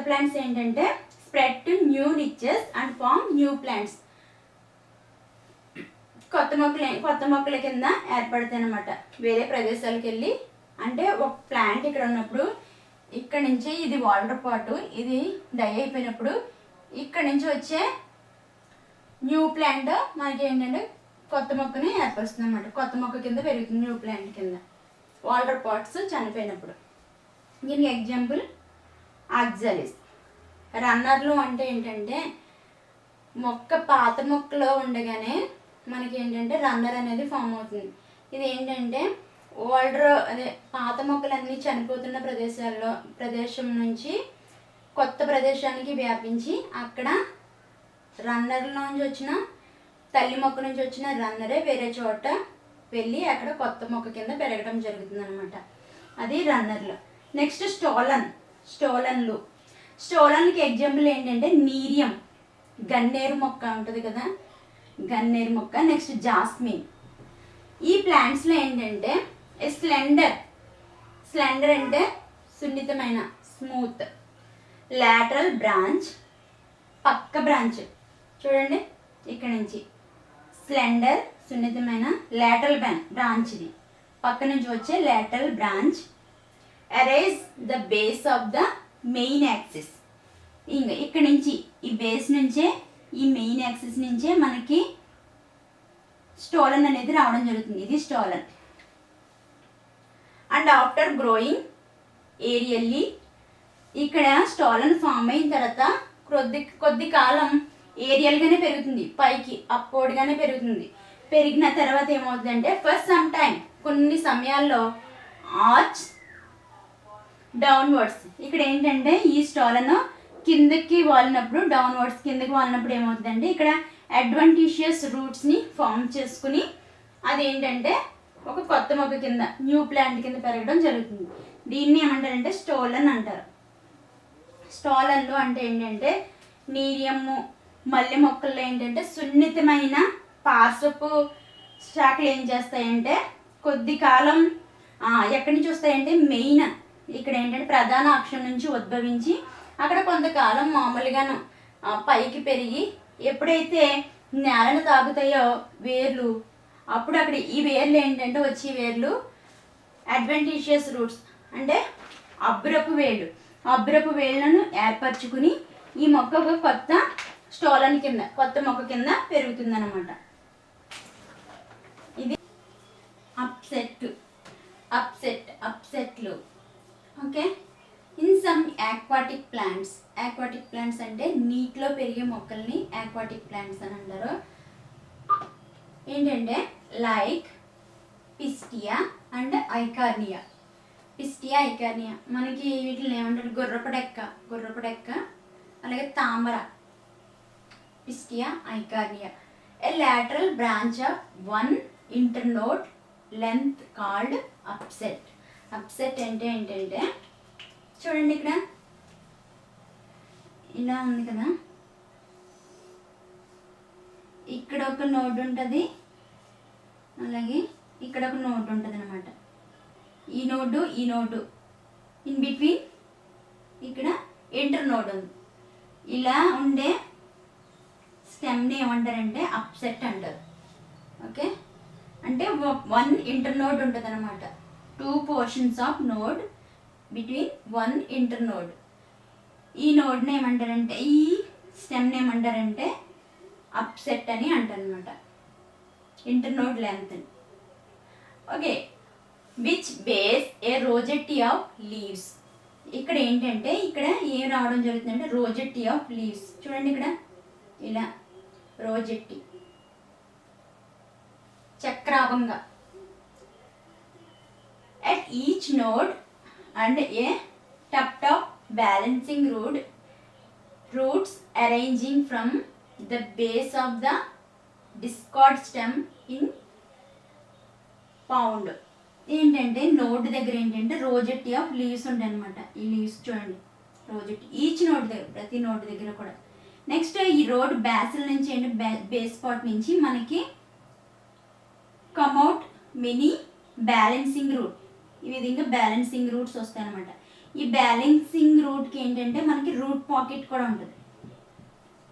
Speaker 1: ప్లాంట్స్ ఏంటంటే spread to new niches and form new plants కొత్త మొక్కల కింద ఏర్పడతాయి అన్నమాట. వేరే ప్రదేశాలకు వెళ్ళి అంటే ఒక ప్లాంట్ ఇక్కడ ఉన్నప్పుడు ఇక్కడ నుంచి ఇది వాటర్ పాటు ఇది డై అయిపోయినప్పుడు ఇక్కడ నుంచి వచ్చే న్యూ ప్లాంట్ మనకి ఏంటంటే కొత్త మొక్కని ఏర్పరుస్తుంది అన్నమాట. కొత్త మొక్క కింద పెరుగుతుంది న్యూ ప్లాంట్ కింద వాటర్ పాట్స్ చనిపోయినప్పుడు. దీనికి ఎగ్జాంపుల్ ఆక్సాలిస్. రన్నర్లు అంటే ఏంటంటే పాత మొక్కలో ఉండగానే మనకి ఏంటంటే రన్నర్ అనేది ఫామ్ అవుతుంది. ఇది ఏంటంటే పాత మొక్కలన్నీ చనిపోతున్న ప్రదేశం నుంచి కొత్త ప్రదేశానికి వ్యాపించి అక్కడ రన్నర్లో నుంచి వచ్చిన తల్లి మొక్క నుంచి వచ్చిన రన్నరే వేరే చోట వెళ్ళి అక్కడ కొత్త మొక్క కింద పెరగడం జరుగుతుంది అనమాట. అది రన్నర్లు. నెక్స్ట్ స్టోలన్కి ఎగ్జాంపుల్ ఏంటంటే నీరియం, గన్నేరు మొక్క ఉంటుంది కదా, గన్నేరు మొక్క. Next jasmine. ఈ ప్లాంట్స్లో ఏంటంటే స్లెండర్ అంటే సున్నితమైన స్మూత్. లాటరల్ బ్రాంచ్ పక్క బ్రాంచ్ చూడండి ఇక్కడ నుంచి స్లెండర్ సున్నితమైన లాటరల్ బ్రాంచ్ ఇది పక్క నుంచి వచ్చే lateral branch. Arise the base of the main axis. ఇంకా ఇక్కడ నుంచి ఈ బేస్ నుంచే, ఈ మెయిన్ యాక్సిస్ నుంచే మనకి స్టోలన్ అనేది రావడం జరుగుతుంది. ఇది స్టోలన్. అండ్ ఆఫ్టర్ గ్రోయింగ్ ఏరియల్లీ, ఇక్కడ స్టోలన్ ఫామ్ అయిన తర్వాత కొద్ది కాలం ఏరియల్గానే పెరుగుతుంది, పైకి అప్వర్డ్గానే పెరుగుతుంది. పెరిగిన తర్వాత ఏమవుతుందంటే ఫస్ట్ సమ్ టైం, కొన్ని సమయాల్లో ఆర్చ్ డౌన్వర్డ్స్. ఇక్కడ ఏంటంటే ఈ స్టోలన్ కిందకి వాలినప్పుడు, డౌన్వర్డ్స్ కిందకి వాలినప్పుడు ఏమవుతుందంటే ఇక్కడ అడ్వాంటీషియస్ రూట్స్ని ఫామ్ చేసుకుని అదేంటంటే ఒక కొత్త మొక్క కింద, న్యూ ప్లాంట్ కింద పెరగడం జరుగుతుంది. దీన్ని ఏమంటారంటే స్టోలన్ అంటారు. స్టోలన్లు అంటే ఏంటంటే నీరియము, మల్లె మొక్కల్లో ఏంటంటే సున్నితమైన పార్శ్వపు శాఖలు ఏం చేస్తాయంటే కొద్ది కాలం ఎక్కడి నుంచి వస్తాయంటే మెయిన్ ఇక్కడ ఏంటంటే ప్రధాన అక్షం నుంచి ఉద్భవించి అక్కడ కొంతకాలం మామూలుగాను పైకి పెరిగి ఎప్పుడైతే నేలను తాగుతాయో వేర్లు, అప్పుడు అక్కడ ఈ వేర్లు ఏంటంటే వచ్చి వేర్లు అడ్వాంటీషియస్ రూట్స్ అంటే అబ్బురపు వేళ్ళను ఏర్పరచుకుని ఈ మొక్క ఒక కొత్త స్టోలన్ కింద, కొత్త మొక్క కింద పెరుగుతుంది అనమాట. ఇది అప్సెట్లు. Okay. In some aquatic plants అంటే నీటిలో పెరిగే మొక్కల్ని ఆక్వాటిక్ ప్లాంట్స్ అని అంటారు. ఏంటంటే లైక్ పిస్టియా అండ్ ఐకార్నియా. మనకి వీటిని ఏమంటారు, గుర్రపడెక్క, అలాగే తామర, Pistia Eichhornia. A lateral branch of one internode length called upset. అంటే ఏంటంటే చూడండి, ఇక్కడ ఇలా ఉంది కదా, ఇక్కడ ఒక నోడ్ ఉంటుంది, అలాగే ఇక్కడ ఒక నోడ్ ఉంటుంది అనమాట. ఈ నోడు ఇన్ బిట్వీన్ ఇక్కడ ఇంటర్ నోడ్ ఉంది. ఇలా ఉండే స్టెమ్ని ఏమంటారంటే అప్సెట్ అంటారు. ఓకే. అంటే వన్ ఇంటర్ నోడ్ ఉంటుంది అనమాట. 2 portions of node between 1 inter node. ఈ నోడ్ని ఏమంటారంటే, ఈ స్టెమ్ని ఏమంటారంటే అప్సెట్ అని అంటారు అనమాట. Internode length. Okay. Which bears a rosette of leaves. ఇక్కడ ఏంటంటే ఇక్కడ ఏం రావడం జరుగుతుందంటే రోజెటీ ఆఫ్ లీవ్స్. చూడండి ఇక్కడ ఇలా రోజెట్టి చక్రాభంగా. at each node and a tuft of balancing roots arranging from the base of the discord stem in pound. ఏంటంటే నోడ్ దగ్గర ఏంటంటే రోజెట్టి ఆఫ్ లీవ్స్ ఉంటాయి అనమాట. ఈ లీవ్స్ చూడండి, రోజెట్టి ఈచ్ నోడ్ దగ్గర, ప్రతి నోడ్ దగ్గర కూడా. నెక్స్ట్ ఈ రోడ్ బ్యాసిల్ నుంచి ఏంటంటే బేస్ పార్ట్ నుంచి మనకి కమ్అట్ మినీ బ్యాలెన్సింగ్ రూట్. ఈ విధంగా బ్యాలెన్సింగ్ రూట్స్ వస్తాయి అనమాట. ఈ బ్యాలెన్సింగ్ రూట్కి ఏంటంటే మనకి రూట్ పాకెట్ కూడా ఉంటుంది.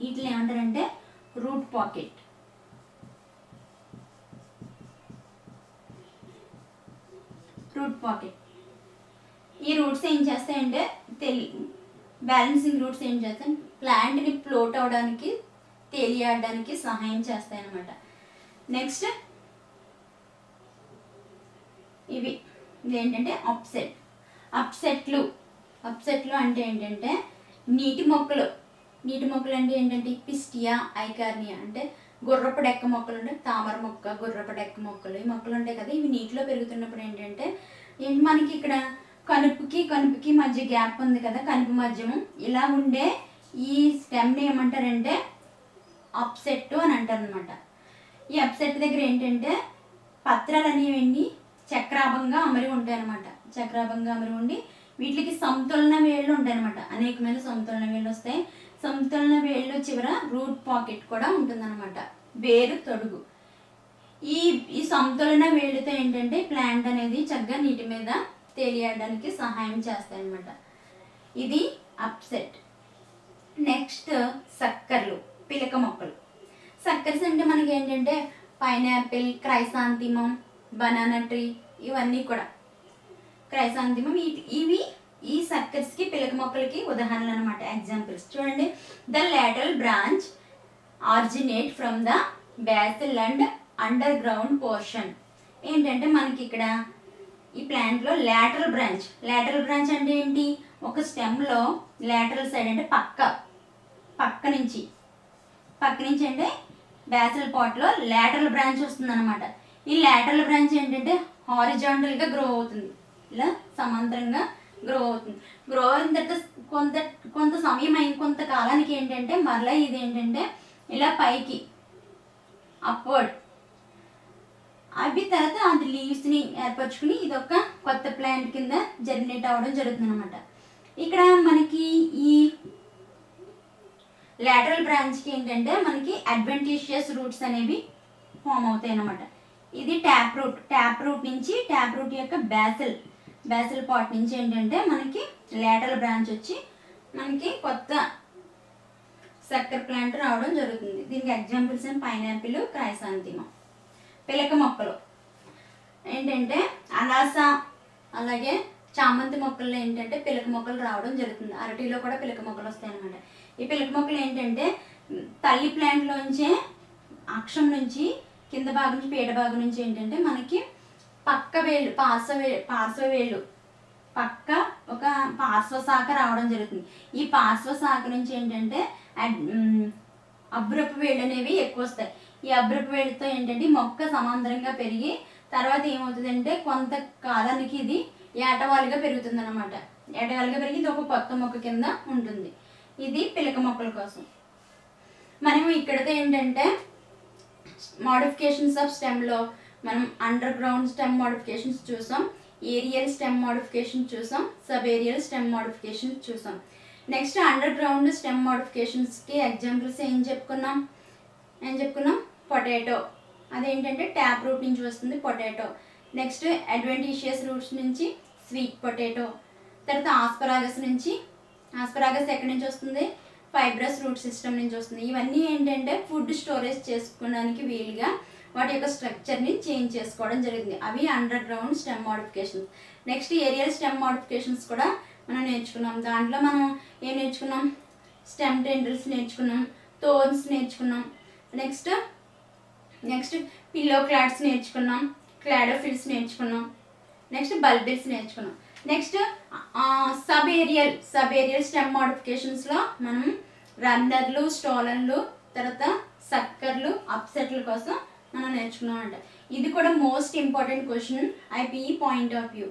Speaker 1: వీటిని ఏమంటారంటే రూట్ పాకెట్. ఈ రూట్స్ ఏం చేస్తాయంటే బ్యాలెన్సింగ్ రూట్స్ ఏం చేస్తాయి, ప్లాంట్ని ఫ్లోట్ అవడానికి, తేలియాడడానికి సహాయం చేస్తాయి అన్నమాట. నెక్స్ట్ ఇవి ఏంటంటే అప్సెట్లు అంటే ఏంటంటే నీటి మొక్కలు అంటే ఏంటంటే పిస్టియా ఐకార్నియా అంటే గుర్రపు డెక్క మొక్కలు ఉంటాయి, తామర మొక్క, గుర్రపు డెక్క మొక్కలు, ఈ మొక్కలు ఉంటాయి కదా, ఇవి నీటిలో పెరుగుతున్నప్పుడు ఏంటంటే మనకి ఇక్కడ కనుపుకి మధ్య గ్యాప్ ఉంది కదా, కనుపు మధ్యము, ఇలా ఉండే ఈ స్టెమ్ని ఏమంటారంటే అప్సెట్ అని అంటారు అనమాట. ఈ అప్సెట్ దగ్గర ఏంటంటే పత్రాలు అనేవి చక్రాభంగా అమరి ఉంటాయి అనమాట. చక్రాభంగా అమరి ఉండి వీటికి సమతులన వేళ్ళు ఉంటాయి అనమాట. అనేకమైన సమతులన వేళ్ళు వస్తాయి. సమతులన వేళ్ళు చివర రూట్ పాకెట్ కూడా ఉంటుందన్నమాట, వేరు తొడుగు. ఈ సమతులన వేళ్ళతో ఏంటంటే ప్లాంట్ అనేది చక్కగా నీటి మీద తేలియడానికి సహాయం చేస్తాయి అన్నమాట. ఇది అప్సెట్. నెక్స్ట్ సక్కర్లు, పిలక మొక్కలు. సక్కర్స్ అంటే మనకి ఏంటంటే పైనాపిల్, క్రైసాంతిమం, బనానా ట్రీ, ఇవన్నీ కూడా క్రైసాంతిమం. ఇవి ఈ సక్కర్స్కి పిలక మొక్కలకి ఉదాహరణలు అనమాట, ఎగ్జాంపుల్స్. చూడండి, the lateral branch originate from the basal and under ground portion. ఏంటంటే మనకి ఇక్కడ ఈ ప్లాంట్లో లాటరల్ బ్రాంచ్ అంటే ఏంటి, ఒక స్టెమ్లో లాటరల్ సైడ్ అంటే పక్క నుంచి అంటే బేసల్ పాట్లో లాటరల్ బ్రాంచ్ వస్తుంది అనమాట. ఈ లాటరల్ బ్రాంచ్ ఏంటంటే హారిజాంటల్గా గ్రో అవుతుంది, ఇలా సమాంతరంగా గ్రో అవుతుంది. గ్రో అయిన తర్వాత కొంత సమయం అయిన కొంత కాలానికి ఏంటంటే మరలా ఇది ఏంటంటే ఇలా పైకి అప్వర్డ్ అవి తర్వాత అది లీవ్స్ని ఏర్పరచుకుని ఇది ఒక కొత్త ప్లాంట్ కింద జర్మినేట్ అవ్వడం జరుగుతుంది అనమాట. ఇక్కడ మనకి ఈ లాటరల్ బ్రాంచ్కి ఏంటంటే మనకి అడ్వెంటీషియస్ రూట్స్ అనేవి ఫామ్ అవుతాయి అన్నమాట. ఇది ట్యాప్ రూట్ యొక్క బేసల్ పార్ట్ నుంచి ఏంటంటే మనకి లాటరల్ బ్రాంచ్ వచ్చి మనకి కొత్త సక్కర్ ప్లాంట్ రావడం జరుగుతుంది. దీనికి ఎగ్జాంపుల్స్ పైనాపిల్, క్రైసాంతిమం. పిలక మొక్కలు ఏంటంటే అనాస అలాగే చామంతి మొక్కల్లో ఏంటంటే పిలక మొక్కలు రావడం జరుగుతుంది. అరటిలో కూడా పిలక మొక్కలు వస్తాయి అన్నమాట. ఈ పిలక మొక్కలు ఏంటంటే తల్లి ప్లాంట్లోంచే అక్షం నుంచి కింద భాగం నుంచి పీట భాగం నుంచి ఏంటంటే మనకి పార్శ్వవేళ్ళు పక్క ఒక పార్శ్వశాఖ రావడం జరుగుతుంది. ఈ పార్శ్వశాఖ నుంచి ఏంటంటే అబ్రపు వేళ్ళు అనేవి ఎక్కువ వస్తాయి. ఈ అబ్రపు వేళ్ళతో ఏంటంటే మొక్క సమాంతరంగా పెరిగి తర్వాత ఏమవుతుందంటే కొంత కాలానికి ఇది ఏటవాలుగా పెరుగుతుంది అనమాట. ఏటవాలుగా పెరిగి ఇది ఒక కొత్త మొక్క కింద ఉంటుంది. ఇది పిలక మొక్కల కోసం. మనం ఇక్కడతో ఏంటంటే మోడిఫికేషన్స్ ఆఫ్ స్టెమ్లో మనం అండర్ గ్రౌండ్ స్టెమ్ మోడిఫికేషన్స్ చూసాం, ఏరియల్ స్టెమ్ మోడిఫికేషన్ చూసాం, సబ్ ఏరియల్ స్టెమ్ మోడిఫికేషన్ చూసాం. నెక్స్ట్ అండర్ గ్రౌండ్ స్టెమ్ మోడిఫికేషన్స్కి ఎగ్జాంపుల్స్ ఏం చెప్పుకున్నాం, పొటాటో, అదేంటంటే ట్యాప్ రూట్ నుంచి వస్తుంది పొటాటో. నెక్స్ట్ అడ్వెంటీషియస్ రూట్స్ నుంచి స్వీట్ పొటాటో. తర్వాత ఆస్పరాగస్ ఎక్కడి నుంచి వస్తుంది, ఫైబ్రస్ రూట్ సిస్టమ్ నుంచి వస్తుంది. ఇవన్నీ ఏంటంటే ఫుడ్ స్టోరేజ్ చేసుకోవడానికి వీలుగా వాటి యొక్క స్ట్రక్చర్ని చేంజ్ చేసుకోవడం జరిగింది. అవి underground stem modifications. Next aerial stem modifications కూడా మనం నేర్చుకున్నాం. దాంట్లో మనం ఏం నేర్చుకున్నాం, స్టెమ్ టెండ్రిల్స్ నేర్చుకున్నాం, థోర్న్స్ నేర్చుకున్నాం. నెక్స్ట్ పిల్లో క్లాడ్స్ నేర్చుకున్నాం, క్లాడోఫిల్స్ నేర్చుకున్నాం, నెక్స్ట్ బల్బిల్స్ నేర్చుకున్నాం. నెక్స్ట్ సబ్ ఏరియల్ స్టెమ్ మోడిఫికేషన్స్లో మనం రన్నర్లు, స్టోలన్లు, తర్వాత సక్కర్లు, అప్సెట్ల కోసం మనం నేర్చుకున్నాం అంట. ఇది కూడా most important question IPE point of view.